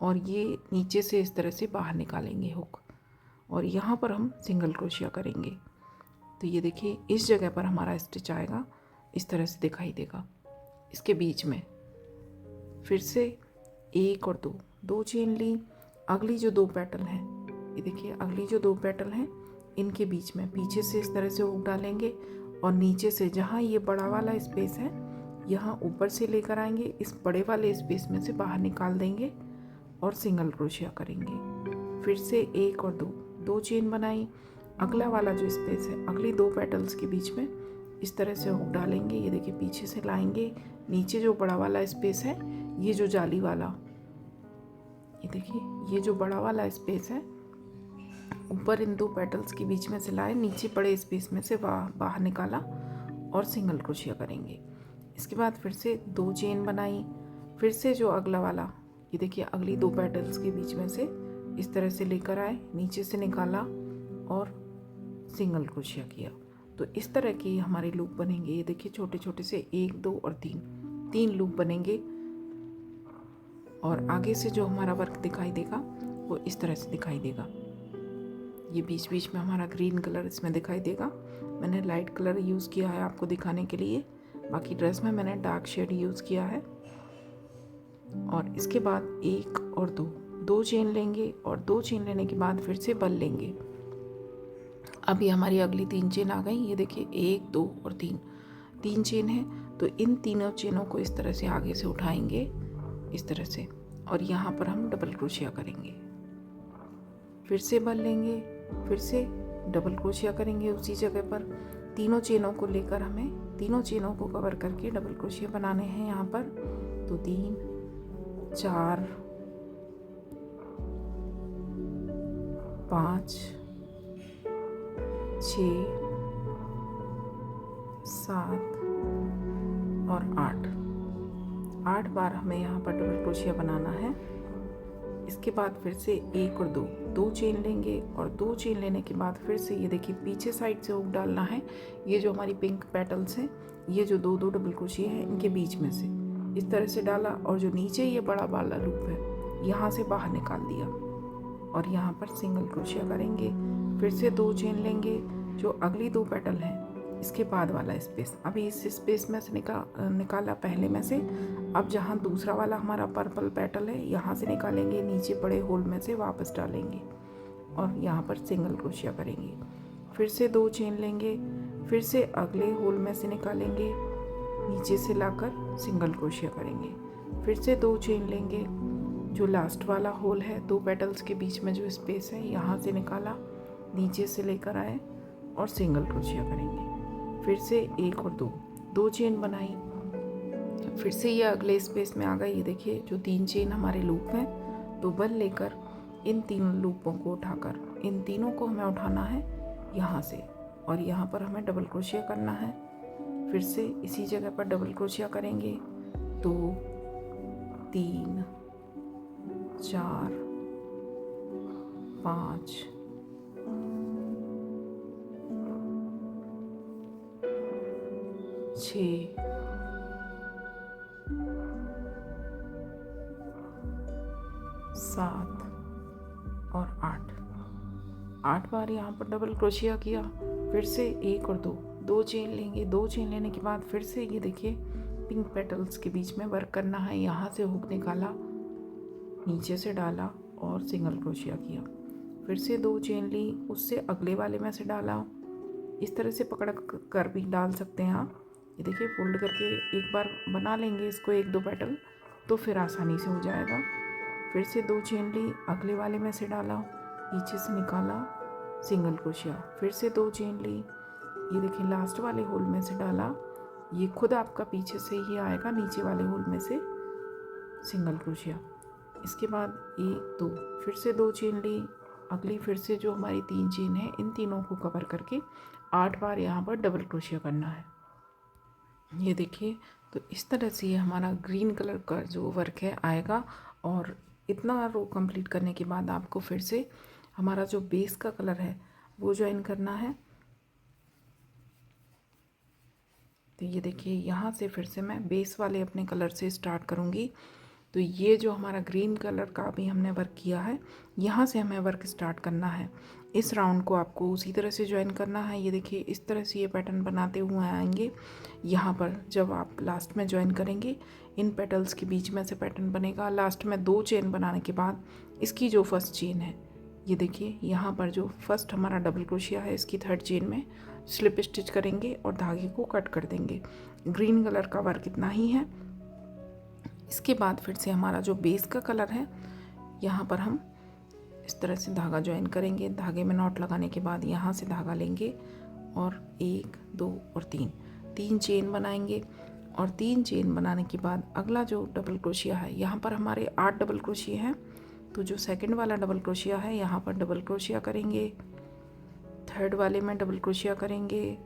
और ये नीचे से इस तरह से बाहर निकालेंगे हुक और यहाँ पर हम सिंगल क्रोशिया करेंगे। तो ये देखिए इस जगह पर हमारा स्टिच आएगा, इस तरह से दिखाई देगा। इसके बीच में फिर से 1 और 2 चेन ली। अगली जो 2 पेटल हैं, ये देखिए अगली जो 2 पेटल हैं इनके बीच में पीछे से इस तरह से हुक डालेंगे और नीचे से जहाँ ये बड़ा वाला स्पेस है यहाँ ऊपर से लेकर आएंगे, इस बड़े वाले स्पेस में से बाहर निकाल देंगे और सिंगल क्रोशिया करेंगे। फिर से 1 और 2 चेन बनाई। अगला वाला जो स्पेस है अगली 2 पेटल्स के बीच में इस तरह से हुक डालेंगे। ये देखिए पीछे से लाएंगे, नीचे जो बड़ा वाला स्पेस है, ये जो जाली वाला, ये देखिए ये जो बड़ा वाला स्पेस है ऊपर इन 2 पेटल्स के बीच में से लाए, नीचे पड़े स्पेस में से बाहर निकाला और सिंगल क्रोशिया करेंगे। इसके बाद फिर से 2 चेन बनाई, फिर से जो अगला वाला, ये देखिए अगली 2 पेटल्स के बीच में से इस तरह से लेकर आए, नीचे से निकाला और सिंगल क्रोशिया किया। तो इस तरह के हमारे लूप बनेंगे। ये देखिए छोटे छोटे से 1, 2 और 3 लूप बनेंगे। और आगे से जो हमारा वर्क दिखाई देगा वो इस तरह से दिखाई देगा। ये बीच बीच में हमारा ग्रीन कलर इसमें दिखाई देगा। मैंने लाइट कलर यूज़ किया है आपको दिखाने के लिए, बाकी ड्रेस में मैंने डार्क शेड यूज़ किया है। और इसके बाद 1 और 2 चेन लेंगे और 2 चेन लेने के बाद फिर से बल लेंगे। अभी हमारी अगली 3 चेन आ गई। ये देखिए 1, 2 और 3 चेन है। तो इन तीनों चेनों को इस तरह से आगे से उठाएंगे, इस तरह से, और यहाँ पर हम डबल क्रोशिया करेंगे। फिर से बल लेंगे, फिर से डबल क्रोशिया करेंगे उसी जगह पर। तीनों चेनों को लेकर हमें तीनों चेनों को कवर करके डबल क्रोशिया बनाने हैं यहाँ पर। तो 3, 4, 5, 6, 7 और 8 बार हमें यहाँ पर डबल क्रोशिया बनाना है। इसके बाद फिर से 1 और 2 चेन लेंगे और 2 चेन लेने के बाद फिर से ये देखिए पीछे साइड से हुक डालना है। ये जो हमारी पिंक पेटल्स हैं, ये जो 2 डबल क्रोशिया हैं, इनके बीच में से इस तरह से डाला और जो नीचे ये बड़ा वाला लूप है यहाँ से बाहर निकाल दिया और यहाँ पर सिंगल क्रोशिया करेंगे। फिर से 2 चेन लेंगे, जो अगली 2 पेटल हैं इसके बाद वाला स्पेस, अभी इस स्पेस में से निकाला पहले में से। अब जहाँ दूसरा वाला हमारा पर्पल पेटल है यहाँ से निकालेंगे, नीचे पड़े होल में से वापस डालेंगे और यहाँ पर सिंगल क्रोशिया करेंगे। फिर से 2 चेन लेंगे, फिर से अगले होल में से निकालेंगे, नीचे से लाकर सिंगल क्रोशिया करेंगे। फिर से 2 चेन लेंगे, जो लास्ट वाला होल है 2 पेटल्स के बीच में जो स्पेस है यहाँ से निकाला, नीचे से लेकर आए और सिंगल क्रोशिया करेंगे। फिर से 1 और 2 चेन बनाई, फिर से ये अगले स्पेस में आ गई। ये देखिए जो 3 चेन हमारे लूप हैं, तो बल लेकर इन 3 लूपों को उठाकर इन तीनों को हमें उठाना है यहाँ से और यहाँ पर हमें डबल क्रोशिया करना है। फिर से इसी जगह पर डबल क्रोशिया करेंगे। 2, 3, 4, 5, 6, 7 और 8 बार यहाँ पर डबल क्रोशिया किया। फिर से 1 और 2 चेन लेंगे। 2 चेन लेने के बाद फिर से ये देखिए पिंक पेटल्स के बीच में वर्क करना है। यहाँ से हुक निकाला, नीचे से डाला और सिंगल क्रोशिया किया। फिर से 2 चेन ली, उससे अगले वाले में से डाला। इस तरह से पकड़ कर भी डाल सकते हैं आप। ये देखिए फोल्ड करके एक बार बना लेंगे इसको 1-2 पेटल, तो फिर आसानी से हो जाएगा। फिर से 2 चेन ली, अगले वाले में से डाला, पीछे से निकाला, सिंगल क्रोशिया। फिर से 2 चेन ली, ये देखिए लास्ट वाले होल में से डाला, ये खुद आपका पीछे से ही आएगा, नीचे वाले होल में से सिंगल क्रोशिया। इसके बाद 1, 2 फिर से 2 चेन ली, अगली फिर से जो हमारी 3 चेन है, इन तीनों को कवर करके 8 बार यहाँ पर डबल क्रोशिया करना है। ये देखिए तो इस तरह से ये हमारा ग्रीन कलर का जो वर्क है आएगा। और इतना रो कंप्लीट करने के बाद आपको फिर से हमारा जो बेस का कलर है वो ज्वाइन करना है। तो ये देखिए यहाँ से फिर से मैं बेस वाले अपने कलर से स्टार्ट करूँगी। तो ये जो हमारा ग्रीन कलर का भी हमने वर्क किया है, यहाँ से हमें वर्क स्टार्ट करना है। इस राउंड को आपको उसी तरह से ज्वाइन करना है। ये देखिए इस तरह से ये पैटर्न बनाते हुए आएंगे। यहाँ पर जब आप लास्ट में ज्वाइन करेंगे, इन पेटल्स के बीच में से पैटर्न बनेगा। लास्ट में 2 चेन बनाने के बाद इसकी जो फर्स्ट चेन है, ये देखिए यहाँ पर जो फर्स्ट हमारा डबल क्रोशिया है, इसकी 3rd चेन में स्लिप स्टिच करेंगे और धागे को कट कर देंगे। ग्रीन कलर का वर्क इतना ही है। इसके बाद फिर से हमारा जो बेस का कलर है, यहाँ पर हम इस तरह से धागा ज्वाइन करेंगे। धागे में नॉट लगाने के बाद यहाँ से धागा लेंगे और 1, 2 और 3 चेन बनाएंगे। और 3 चेन बनाने के बाद अगला जो डबल क्रोशिया है, यहाँ पर हमारे 8 डबल क्रोशिया हैं। तो जो सेकंड वाला डबल क्रोशिया है यहाँ पर डबल क्रोशिया करेंगे, थर्ड वाले में डबल क्रोशिया करेंगे,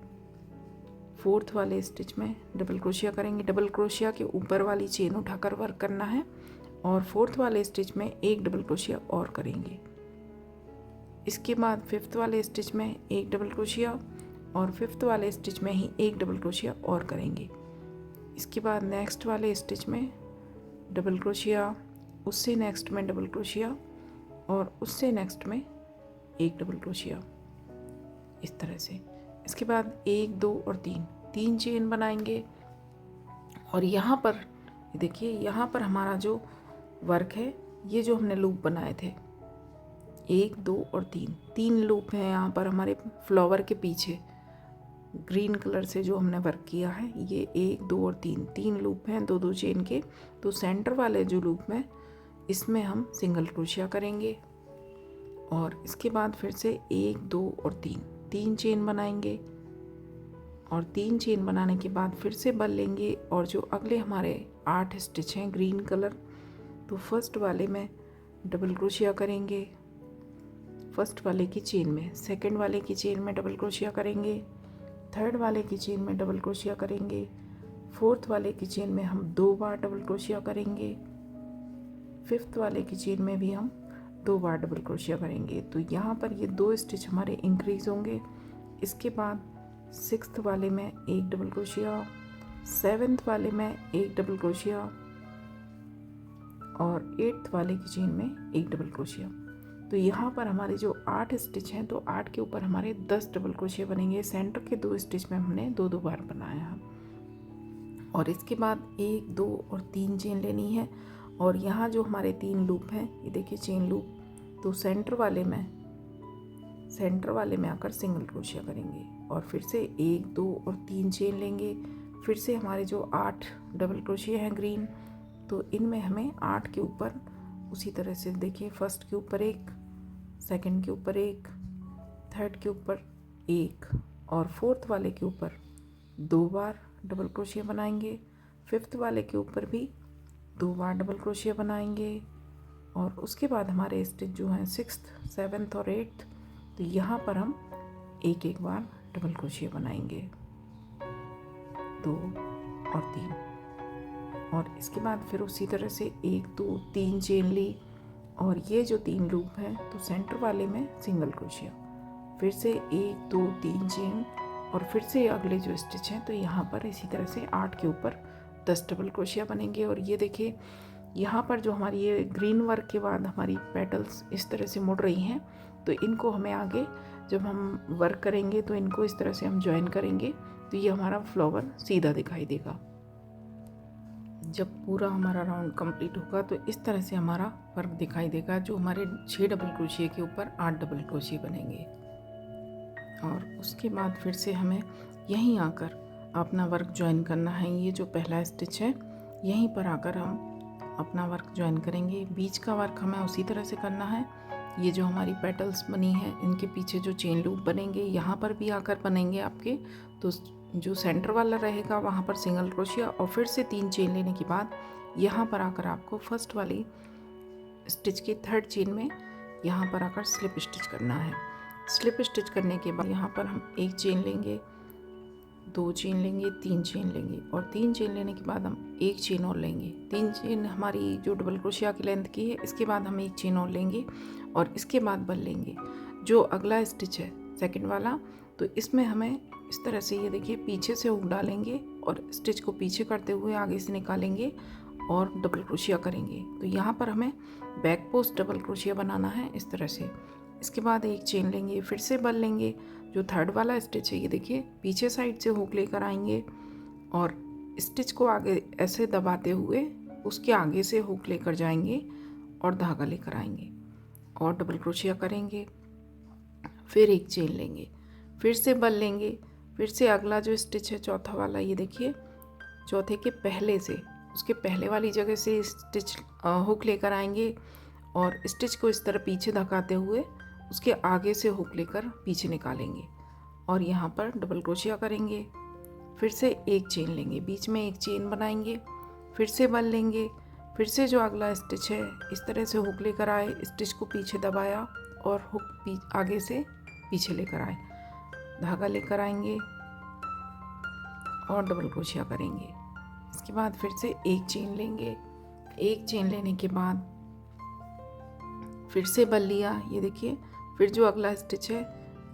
फोर्थ वाले स्टिच में डबल क्रोशिया करेंगे। डबल क्रोशिया के ऊपर वाली चेन उठाकर वर्क करना है और फोर्थ वाले स्टिच में एक डबल क्रोशिया और करेंगे। इसके बाद फिफ्थ वाले स्टिच में एक डबल क्रोशिया और फिफ्थ वाले स्टिच में ही एक डबल क्रोशिया और करेंगे। इसके बाद नेक्स्ट वाले स्टिच में डबल क्रोशिया, उससे नेक्स्ट में डबल क्रोशिया और उससे नेक्स्ट में एक डबल क्रोशिया, इस तरह से। इसके बाद 1 2 और 3 चेन बनाएंगे और यहाँ पर देखिए, यहाँ पर हमारा जो वर्क है, ये जो हमने लूप बनाए थे 1 2 और 3 लूप हैं यहाँ पर हमारे फ्लावर के पीछे ग्रीन कलर से जो हमने वर्क किया है, ये 1 2 और 3 लूप हैं 2 2 चेन के। तो सेंटर वाले जो लूप में इसमें हम सिंगल क्रोशिया करेंगे और इसके बाद फिर से 1 2 और 3 चेन बनाएंगे और 3 चेन बनाने के बाद फिर से बल लेंगे और जो अगले हमारे 8 स्टिच हैं ग्रीन कलर, तो फर्स्ट वाले में डबल क्रोशिया करेंगे फर्स्ट वाले की चेन में, सेकंड वाले की चेन में डबल क्रोशिया करेंगे, थर्ड वाले की चेन में डबल क्रोशिया करेंगे, फोर्थ वाले की चेन में हम 2 बार डबल क्रोशिया करेंगे, फिफ्थ वाले की चेन में भी हम 2 बार डबल क्रोशिया करेंगे। तो यहाँ पर ये 2 स्टिच हमारे इंक्रीज होंगे। इसके बाद सिक्स्थ वाले में एक डबल क्रोशिया, सेवेंथ वाले में एक डबल क्रोशिया और एट्थ वाले की चेन में एक डबल क्रोशिया। तो यहाँ पर हमारे जो 8 स्टिच हैं, तो 8 के ऊपर हमारे 10 डबल क्रोशिया बनेंगे। सेंटर के 2 स्टिच में हमने 2 बार बनाया है और इसके बाद 1 2 और 3 चेन लेनी है और यहाँ जो हमारे 3 लूप हैं, ये देखिए चेन लूप, तो सेंटर वाले में आकर सिंगल क्रोशिया करेंगे और फिर से 1 2 और 3 चेन लेंगे। फिर से हमारे जो 8 डबल क्रोशिया हैं ग्रीन, तो इनमें हमें 8 के ऊपर उसी तरह से देखिए, फर्स्ट के ऊपर 1, सेकंड के ऊपर 1, थर्ड के ऊपर 1 और फोर्थ वाले के ऊपर 2 बार डबल क्रोशिया बनाएंगे। फिफ्थ वाले के ऊपर भी 2 बार डबल क्रोशिया बनाएंगे और उसके बाद हमारे स्टिच जो हैं 6th 7th और 8th, तो यहाँ पर हम एक बार डबल क्रोशिया बनाएंगे 2 और 3 और इसके बाद फिर उसी तरह से 1 2 3 चेन ली और ये जो 3 लूप हैं, तो सेंटर वाले में सिंगल क्रोशिया, फिर से 1 2 3 चेन और फिर से अगले जो स्टिच हैं, तो यहाँ पर इसी तरह से 8 के ऊपर 10 डबल क्रोशिया बनेंगे। और ये देखिए, यहाँ पर जो हमारी ये ग्रीन वर्क के बाद हमारी पेटल्स इस तरह से मुड़ रही हैं, तो इनको हमें आगे जब हम वर्क करेंगे तो इनको इस तरह से हम ज्वाइन करेंगे, तो ये हमारा फ्लावर सीधा दिखाई देगा। जब पूरा हमारा राउंड कंप्लीट होगा तो इस तरह से हमारा वर्क दिखाई देगा, जो हमारे 6 डबल क्रोशिया के ऊपर 8 डबल क्रोशिया बनेंगे। और उसके बाद फिर से हमें यहीं आकर अपना वर्क ज्वाइन करना है। ये जो पहला स्टिच है, यहीं पर आकर हम अपना वर्क ज्वाइन करेंगे। बीच का वर्क हमें उसी तरह से करना है। ये जो हमारी पेटल्स बनी है, इनके पीछे जो चेन लूप बनेंगे, यहाँ पर भी आकर बनेंगे आपके। तो जो सेंटर वाला रहेगा वहाँ पर सिंगल क्रोशिया और फिर से 3 चेन लेने के बाद यहाँ पर आकर आपको फर्स्ट वाली स्टिच की 3rd चेन में यहाँ पर आकर स्लिप स्टिच करना है। स्लिप स्टिच करने के बाद यहाँ पर हम 1 चेन लेंगे, 2 चेन लेंगे, 3 चेन लेंगे और 3 चेन लेने के बाद हम 1 चेन और लेंगे। 3 चेन हमारी जो डबल क्रोशिया की लेंथ की है, इसके बाद हम 1 चेन और लेंगे और इसके बाद बल लेंगे। जो अगला स्टिच है सेकंड वाला, तो इसमें हमें इस तरह से, ये देखिए, पीछे से हुक डालेंगे और स्टिच को पीछे करते हुए आगे से निकालेंगे और डबल क्रोशिया करेंगे। तो यहाँ पर हमें बैक पोस्ट डबल क्रोशिया बनाना है इस तरह से। इसके बाद 1 चेन लेंगे, फिर से बल लेंगे। जो 3rd वाला स्टिच है, ये देखिए, पीछे साइड से हुक लेकर आएंगे और स्टिच को आगे ऐसे दबाते हुए उसके आगे से हुक लेकर जाएंगे और धागा लेकर आएंगे और डबल क्रोशिया करेंगे। फिर 1 चेन लेंगे, फिर से बल लेंगे, फिर से अगला जो स्टिच है चौथा वाला, ये देखिए, चौथे के पहले से, उसके पहले वाली जगह से स्टिच हुक लेकर आएंगे और स्टिच को इस तरह पीछे धकाते हुए उसके आगे से हुक लेकर पीछे निकालेंगे और यहाँ पर डबल क्रोशिया करेंगे। फिर से 1 चेन लेंगे, बीच में 1 चेन बनाएंगे, फिर से बल लेंगे, फिर से जो अगला स्टिच है इस तरह से हुक लेकर आए, स्टिच को पीछे दबाया और हुक आगे से पीछे लेकर आए, धागा लेकर आएंगे और डबल क्रोशिया करेंगे। इसके बाद फिर से एक चेन लेंगे, एक चेन लेने के बाद फिर से बल लिया, ये देखिए। फिर जो अगला स्टिच है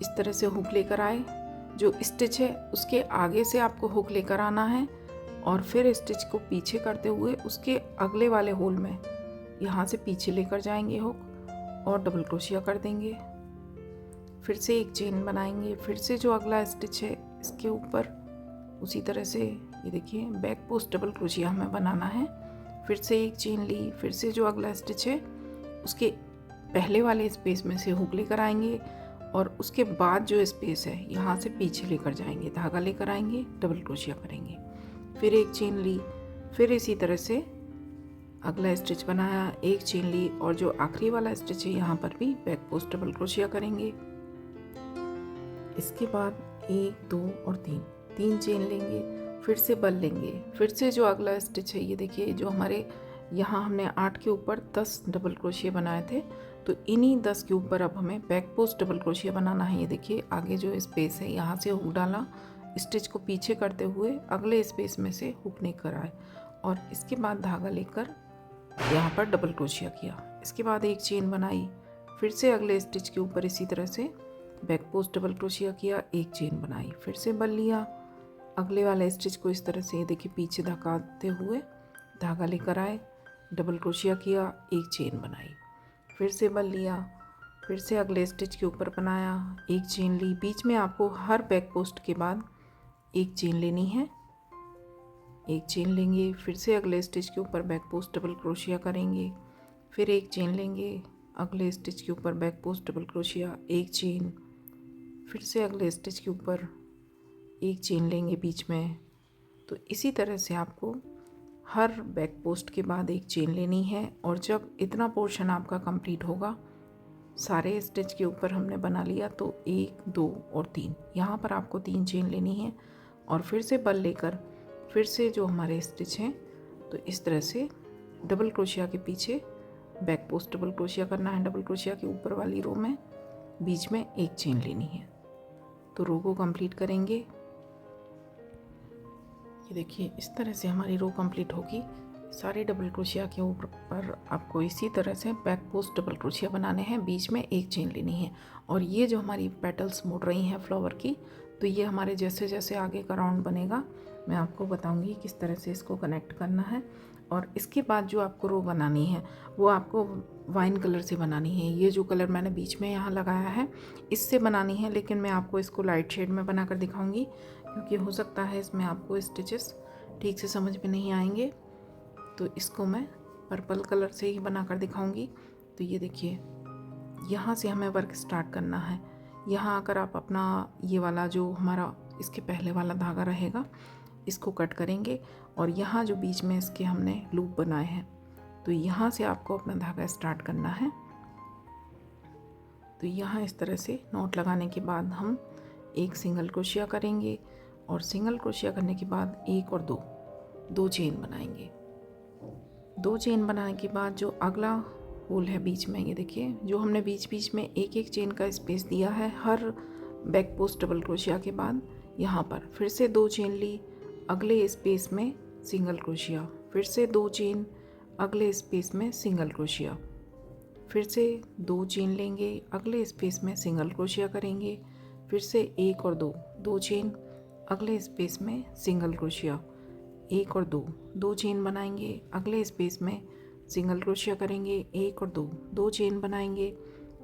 इस तरह से हुक लेकर आए, जो स्टिच है उसके आगे से आपको हुक लेकर आना है और फिर स्टिच को पीछे करते हुए उसके अगले वाले होल में यहाँ से पीछे लेकर जाएंगे हुक और डबल क्रोशिया कर देंगे। फिर से एक चेन बनाएंगे, फिर से जो अगला स्टिच है इसके ऊपर उसी तरह से ये देखिए बैक पोस्ट डबल क्रोशिया हमें बनाना है। फिर से एक चेन ली, फिर से जो अगला स्टिच है उसके पहले वाले स्पेस में से हुक लेकर आएंगे और उसके बाद जो स्पेस है यहाँ से पीछे लेकर जाएंगे, धागा लेकर आएंगे, डबल क्रोशिया करेंगे। फिर एक चेन ली, फिर इसी तरह से अगला स्टिच बनाया, एक चेन ली और जो आखिरी वाला स्टिच है यहाँ पर भी बैक पोस्ट डबल क्रोशिया करेंगे। इसके बाद 1 2 और 3 चेन लेंगे, फिर से बल लेंगे, फिर से जो अगला स्टिच है ये देखिए, जो हमारे यहाँ हमने 8 के ऊपर 10 डबल क्रोशिया बनाए थे, तो इन्हीं 10 के ऊपर अब हमें बैक पोस्ट डबल क्रोशिया बनाना है। ये देखिए आगे जो स्पेस है यहाँ से हुक डाला, स्टिच को पीछे करते हुए अगले स्पेस में से हुक लेकर आए और इसके बाद धागा लेकर यहाँ पर डबल क्रोशिया किया। इसके बाद एक चेन बनाई, फिर से अगले स्टिच के ऊपर इसी तरह से बैक पोस्ट डबल क्रोशिया किया, एक चेन बनाई, फिर से बल लिया, अगले वाले स्टिच को इस तरह से देखिए पीछे धकाते हुए धागा लेकर आए, डबल क्रोशिया किया, एक चेन बनाई, फिर से बल लिया, फिर से अगले स्टिच के ऊपर बनाया, एक चेन ली। बीच में आपको हर बैक पोस्ट के बाद एक चेन लेनी है, एक चेन लेंगे, फिर से अगले स्टिच के ऊपर बैक पोस्ट डबल क्रोशिया करेंगे, फिर एक चेन लेंगे, अगले स्टिच के ऊपर बैक पोस्ट डबल क्रोशिया, एक चेन, फिर से अगले स्टिच के ऊपर एक चेन लेंगे बीच में। तो इसी तरह से आपको हर बैक पोस्ट के बाद एक चेन लेनी है और जब इतना पोर्शन आपका कंप्लीट होगा, सारे स्टिच के ऊपर हमने बना लिया, तो 1 2 और 3 यहाँ पर आपको 3 चेन लेनी है और फिर से बल लेकर फिर से जो हमारे स्टिच हैं तो इस तरह से डबल क्रोशिया के पीछे बैक पोस्ट डबल क्रोशिया करना है, डबल क्रोशिया के ऊपर वाली रो में बीच में एक चेन लेनी है। तो रो को कंप्लीट करेंगे। ये देखिए इस तरह से हमारी रो कंप्लीट होगी। सारे डबल क्रोशिया के ऊपर आपको इसी तरह से बैक पोस्ट डबल क्रोशिया बनाने हैं, बीच में एक चेन लेनी है। और ये जो हमारी पेटल्स मुड़ रही हैं फ्लावर की, तो ये हमारे जैसे जैसे आगे का राउंड बनेगा मैं आपको बताऊंगी किस तरह से इसको कनेक्ट करना है। और इसके बाद जो आपको रो बनानी है वो आपको वाइन कलर से बनानी है। ये जो कलर मैंने बीच में यहाँ लगाया है इससे बनानी है, लेकिन मैं आपको इसको लाइट शेड में बनाकर दिखाऊंगी क्योंकि हो सकता है इसमें आपको स्टिचेस ठीक से समझ में नहीं आएंगे, तो इसको मैं पर्पल कलर से ही बनाकर दिखाऊंगी। तो ये देखिए यहाँ से हमें वर्क स्टार्ट करना है। यहाँ आकर आप अपना ये वाला जो हमारा इसके पहले वाला धागा रहेगा इसको कट करेंगे और यहाँ जो बीच में इसके हमने लूप बनाए हैं तो यहाँ से आपको अपना धागा स्टार्ट करना है। तो यहाँ इस तरह से नॉट लगाने के बाद हम एक सिंगल क्रोशिया करेंगे और सिंगल क्रोशिया करने के बाद 1 और 2 चेन बनाएंगे। 2 चेन बनाने के बाद जो अगला होल है बीच में, ये देखिए जो हमने बीच बीच में एक एक चेन का स्पेस दिया है her back post double crochet के बाद, यहाँ पर फिर से 2 चेन ली, अगले स्पेस में सिंगल क्रोशिया, फिर से 2 चेन, अगले स्पेस में सिंगल क्रोशिया, फिर से 2 चेन लेंगे, अगले स्पेस में सिंगल क्रोशिया करेंगे, फिर से 1 और 2 चेन, अगले स्पेस में सिंगल क्रोशिया, 1 और 2 चेन बनाएंगे, अगले स्पेस में सिंगल क्रोशिया करेंगे, 1 और 2 चेन बनाएंगे,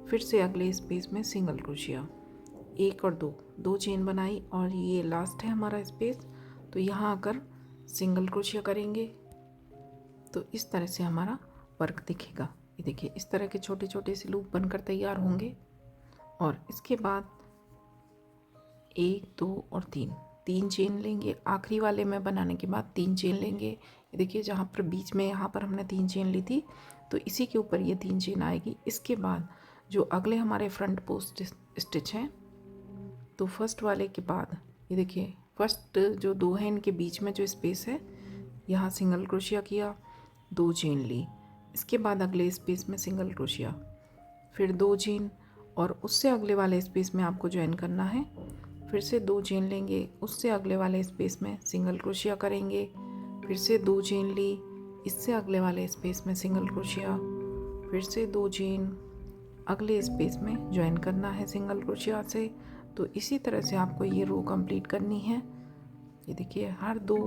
फिर से अगले स्पेस में सिंगल क्रोशिया, 1 और 2 चेन बनाई और ये लास्ट है हमारा स्पेस। तो यहाँ आकर सिंगल क्रोशिया करेंगे। तो इस तरह से हमारा वर्क दिखेगा। ये देखिए इस तरह के छोटे छोटे से लूप बनकर तैयार होंगे और इसके बाद 1 2 और 3 चेन लेंगे। आखिरी वाले में बनाने के बाद 3 चेन लेंगे। ये देखिए जहाँ पर बीच में यहाँ पर हमने 3 चेन ली थी तो इसी के ऊपर ये 3 चेन आएगी। इसके बाद जो अगले हमारे फ्रंट पोस्ट स्टिच हैं तो फर्स्ट वाले के बाद ये देखिए फर्स्ट जो 2 हैं इनके बीच में जो स्पेस है यहाँ सिंगल क्रोशिया किया, 2 चेन ली। इसके बाद अगले स्पेस में सिंगल क्रोशिया, फिर 2 चेन और उससे अगले वाले स्पेस में आपको ज्वाइन करना है। फिर से 2 चेन लेंगे, उससे अगले वाले स्पेस में सिंगल क्रोशिया करेंगे, फिर से 2 चेन ली, इससे अगले वाले स्पेस में सिंगल क्रोशिया, फिर से 2 चेन, अगले स्पेस में ज्वाइन करना है सिंगल क्रोशिया से। तो इसी तरह से आपको ये रो कंप्लीट करनी है। ये देखिए, हर 2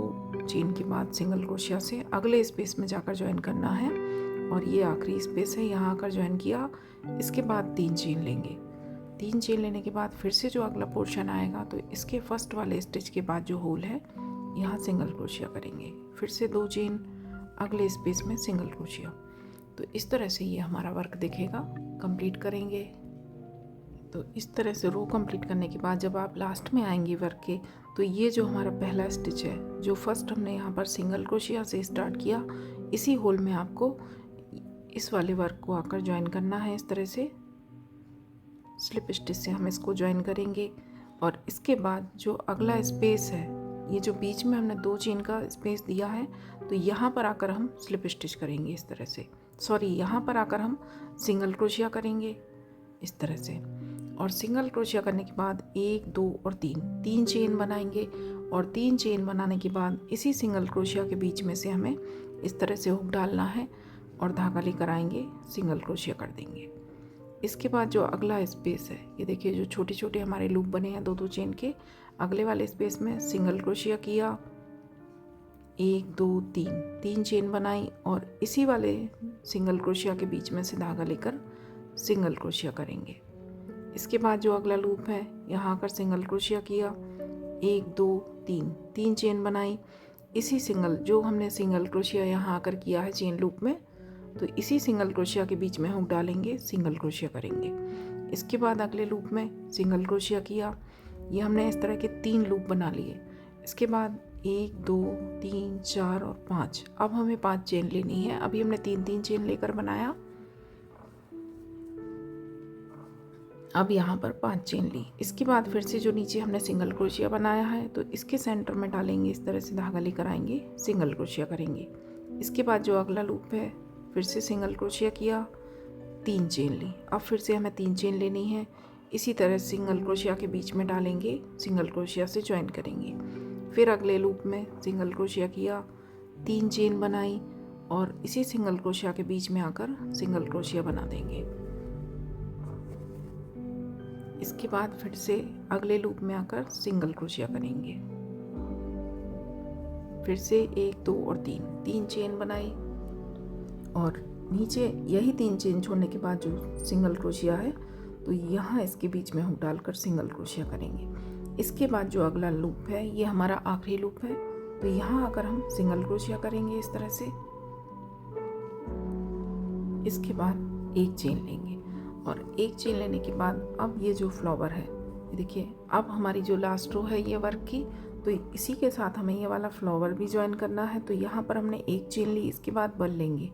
चेन के बाद सिंगल क्रोशिया से अगले स्पेस में जाकर ज्वाइन करना है और ये आखिरी स्पेस है, यहाँ आकर ज्वाइन किया। इसके बाद 3 चेन लेंगे। 3 चेन लेने के बाद फिर से जो अगला पोर्शन आएगा तो इसके फर्स्ट वाले स्टिच के बाद जो होल है यहाँ सिंगल क्रोशिया करेंगे, फिर से 2 चेन, अगले स्पेस में सिंगल क्रोशिया। तो इस तरह से ये हमारा वर्क दिखेगा। कंप्लीट करेंगे तो इस तरह से रो कंप्लीट करने के बाद जब आप लास्ट में आएंगे वर्क के, तो ये जो हमारा पहला स्टिच है, जो फर्स्ट हमने यहाँ पर सिंगल क्रोशिया से स्टार्ट किया, इसी होल में आपको इस वाले वर्क को आकर ज्वाइन करना है। इस तरह से स्लिप स्टिच से हम इसको ज्वाइन करेंगे और इसके बाद जो अगला स्पेस है, ये जो बीच में हमने 2 चेन का स्पेस दिया है, तो यहाँ पर आकर हम स्लिप स्टिच करेंगे इस तरह से, यहाँ पर आकर हम सिंगल क्रोशिया करेंगे इस तरह से। और सिंगल क्रोशिया करने के बाद 1 2 और 3 चेन बनाएंगे और 3 चेन बनाने के बाद इसी सिंगल क्रोशिया के बीच में से हमें इस तरह से हुक डालना है और धागा लेकर आएंगे, सिंगल क्रोशिया कर देंगे। इसके बाद जो अगला स्पेस है, ये देखिए जो छोटे छोटे हमारे लूप बने हैं 2 2 चेन के, अगले वाले स्पेस में सिंगल क्रोशिया किया, 1 2 3 चेन बनाई और इसी वाले सिंगल क्रोशिया के बीच में से धागा लेकर सिंगल क्रोशिया करेंगे। इसके बाद जो अगला लूप है, यहाँ आकर सिंगल क्रोशिया किया, 1 2 3 चेन बनाई, इसी सिंगल जो हमने सिंगल क्रोशिया यहाँ आकर किया है चेन लूप में, तो इसी सिंगल क्रोशिया के बीच में हुक डालेंगे, सिंगल क्रोशिया करेंगे। इसके बाद अगले लूप में सिंगल क्रोशिया किया, ये हमने इस तरह के 3 लूप बना लिए। इसके बाद 1 2 3 4 और 5, अब हमें 5 चेन लेनी है। अभी हमने 3 चेन लेकर बनाया, अब यहाँ पर 5 चेन ली। इसके बाद फिर से जो नीचे हमने सिंगल क्रोशिया बनाया है, तो इसके सेंटर में डालेंगे, इस तरह से धागा लेकर आएंगे, सिंगल क्रोशिया करेंगे। इसके बाद जो अगला लूप है, फिर से सिंगल क्रोशिया किया, 3 चेन ली। अब फिर से हमें 3 चेन लेनी है, इसी तरह सिंगल क्रोशिया के बीच में डालेंगे, सिंगल क्रोशिया से ज्वाइन करेंगे। फिर अगले लूप में सिंगल क्रोशिया किया, 3 चेन बनाई और इसी सिंगल क्रोशिया के बीच में आकर सिंगल क्रोशिया बना देंगे। इसके बाद फिर से अगले लूप में आकर सिंगल क्रोशिया करेंगे, फिर से 1 2 और 3 चेन बनाई और नीचे यही 3 चेन छोड़ने के बाद जो सिंगल क्रोशिया है, तो यहाँ इसके बीच में हुक डालकर सिंगल क्रोशिया करेंगे। इसके बाद जो अगला लूप है, ये हमारा आखिरी लूप है, तो यहाँ आकर हम सिंगल क्रोशिया करेंगे इस तरह से। इसके बाद 1 चेन लेंगे और 1 चेन लेने के बाद अब ये जो फ्लावर है, ये देखिए, अब हमारी जो लास्ट रो है ये वर्क की, तो इसी के साथ हमें ये वाला फ्लावर भी ज्वाइन करना है। तो यहाँ पर हमने 1 चेन ली, इसके बाद बल लेंगे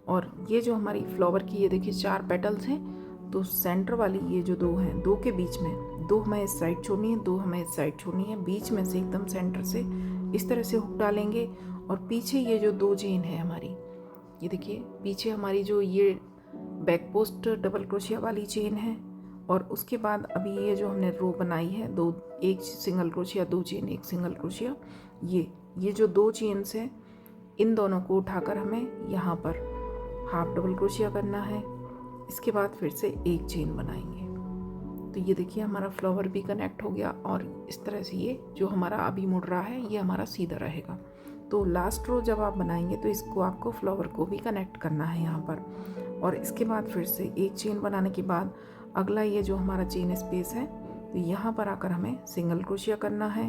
और ये जो हमारी फ्लावर की, ये देखिए 4 पेटल्स हैं, तो सेंटर वाली ये जो 2 हैं, 2 के बीच में 2 हमें इस साइड छोड़नी है, 2 हमें इस साइड छोड़नी है, बीच में से एकदम सेंटर से इस तरह से हुक डालेंगे और पीछे ये जो 2 चेन है हमारी, ये देखिए पीछे हमारी जो ये बैक पोस्ट डबल क्रोशिया वाली चेन है और उसके बाद अभी ये जो हमने रो बनाई है, 1 single crochet 2 chain 1 single crochet, ये जो 2 चेन्स हैं, इन दोनों को उठाकर हमें यहाँ पर हाफ डबल क्रोशिया करना है। इसके बाद फिर से 1 चेन बनाएंगे। तो ये देखिए हमारा फ्लावर भी कनेक्ट हो गया और इस तरह से ये जो हमारा अभी मुड़ रहा है, ये हमारा सीधा रहेगा। तो लास्ट रो जब आप बनाएंगे तो इसको आपको फ्लावर को भी कनेक्ट करना है यहाँ पर। और इसके बाद फिर से 1 चेन बनाने के बाद अगला ये जो हमारा चेन स्पेस है, तो यहाँ पर आकर हमें सिंगल क्रोशिया करना है।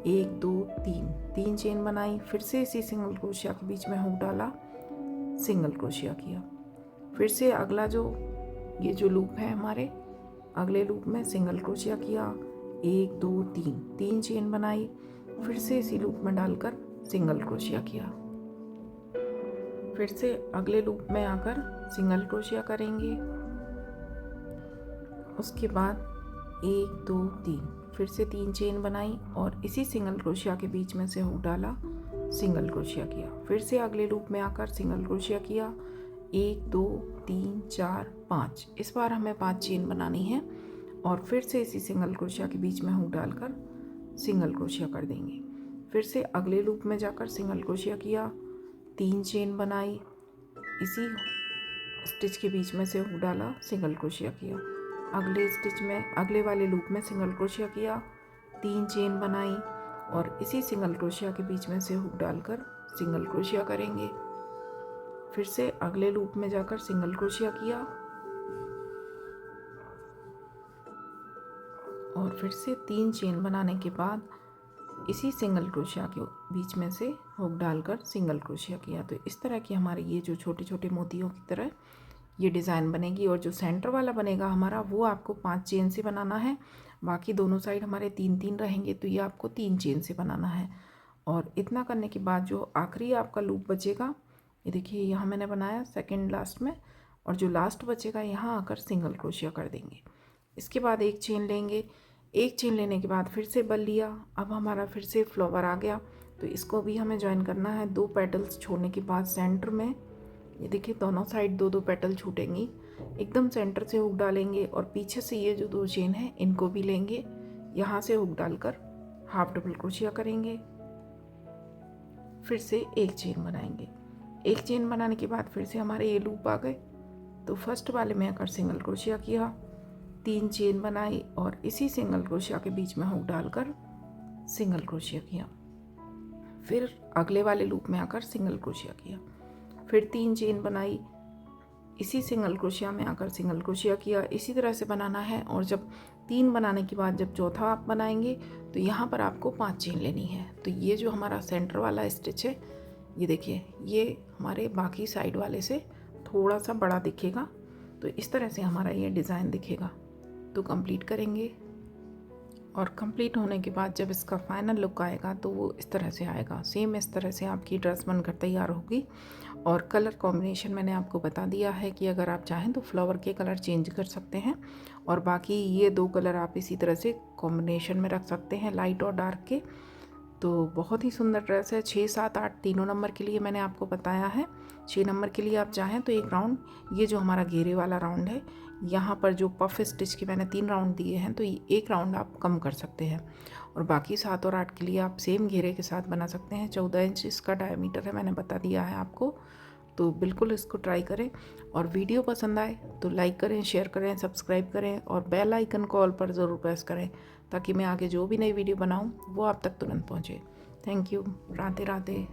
1 2 3 चेन बनाई, फिर से इसी सिंगल क्रोशिया के बीच में हुक डाला, सिंगल क्रोशिया किया। फिर से अगला जो ये जो लूप है हमारे, अगले लूप में सिंगल क्रोशिया किया, 1 2 3 चेन बनाई, फिर से इसी लूप में डालकर सिंगल क्रोशिया किया। फिर से अगले लूप में आकर सिंगल क्रोशिया करेंगे। उसके बाद 1 2 3 फिर से 3 चेन बनाई और इसी सिंगल क्रोशिया के बीच में से हुक डाला, सिंगल क्रोशिया किया। फिर से अगले लूप में आकर सिंगल क्रोशिया किया, 1 2 3 4 5। इस बार हमें 5 चेन बनानी है और फिर से इसी सिंगल क्रोशिया के बीच में हुक डालकर सिंगल क्रोशिया कर देंगे। फिर से अगले लूप में जाकर सिंगल क्रोशिया किया, 3 चेन बनाई, इसी स्टिच के बीच में से हुक डाला, सिंगल क्रोशिया किया। अगले स्टिच में अगले वाले लूप में सिंगल क्रोशिया किया, 3 चेन बनाई और इसी सिंगल क्रोशिया के बीच में से हुक डालकर सिंगल क्रोशिया करेंगे। फिर से अगले लूप में जाकर सिंगल क्रोशिया किया और फिर से 3 चेन बनाने के बाद इसी सिंगल क्रोशिया के बीच में से हुक डालकर सिंगल क्रोशिया किया। तो इस तरह की हमारे ये जो छोटे छोटे मोतियों की तरह ये डिज़ाइन बनेगी। और जो सेंटर वाला बनेगा हमारा वो आपको 5 चेन से बनाना है, बाकी दोनों साइड हमारे 3-3 रहेंगे, तो ये आपको 3 चेन से बनाना है। और इतना करने के बाद जो आखिरी आपका लूप बचेगा, ये देखिए यहाँ मैंने बनाया सेकंड लास्ट में, और जो लास्ट बचेगा यहाँ आकर सिंगल क्रोशिया कर देंगे। इसके बाद एक चेन लेंगे, एक चेन लेने के बाद फिर से बल लिया। अब हमारा फिर से फ्लावर आ गया, तो इसको भी हमें ज्वाइन करना है। 2 पेटल्स छोड़ने के बाद सेंटर में ये देखिए दोनों साइड 2-2 पेटल छूटेंगी, एकदम सेंटर से हुक डालेंगे और पीछे से ये जो 2 चेन है इनको भी लेंगे, यहाँ से हुक डालकर हाफ डबल क्रोशिया करेंगे। फिर से एक चेन बनाएंगे, एक चेन बनाने के बाद फिर से हमारे ये लूप आ गए, तो फर्स्ट वाले में आकर सिंगल क्रोशिया किया, 3 चेन बनाई और इसी सिंगल क्रोशिया के बीच में हुक डालकर सिंगल क्रोशिया किया। फिर अगले वाले लूप में आकर सिंगल क्रोशिया किया, फिर 3 चेन बनाई, इसी सिंगल क्रोशिया में आकर सिंगल क्रोशिया किया। इसी तरह से बनाना है। और जब 3 बनाने के बाद जब चौथा आप बनाएंगे तो यहाँ पर आपको 5 चेन लेनी है। तो ये जो हमारा सेंटर वाला स्टिच है, ये देखिए ये हमारे बाकी साइड वाले से थोड़ा सा बड़ा दिखेगा, तो इस तरह से हमारा ये डिज़ाइन दिखेगा। तो कंप्लीट करेंगे और कंप्लीट होने के बाद जब इसका फाइनल लुक आएगा तो वो इस तरह से आएगा। सेम इस तरह से आपकी ड्रेस बनकर तैयार होगी। और कलर कॉम्बिनेशन मैंने आपको बता दिया है कि अगर आप चाहें तो फ्लावर के कलर चेंज कर सकते हैं, और बाकी ये 2 कलर आप इसी तरह से कॉम्बिनेशन में रख सकते हैं, लाइट और डार्क के। तो बहुत ही सुंदर ड्रेस है। 6, 7, 8 तीनों नंबर के लिए मैंने आपको बताया है। 6 नंबर के लिए आप चाहें तो एक राउंड, ये जो हमारा घेरे वाला राउंड है, यहाँ पर जो पफ स्टिच के मैंने 3 राउंड दिए हैं, तो एक राउंड आप कम कर सकते हैं। और बाकी 7 और 8 के लिए आप सेम घेरे के साथ बना सकते हैं। 14 इंच इसका डायमीटर है, मैंने बता दिया है आपको। तो बिल्कुल इसको ट्राई करें, और वीडियो पसंद आए तो लाइक करें, शेयर करें, सब्सक्राइब करें और बेल आइकन को ऑल पर ज़रूर प्रेस करें, ताकि मैं आगे जो भी नई वीडियो बनाऊं वो आप तक तुरंत पहुंचे। Thank you. राधे राधे।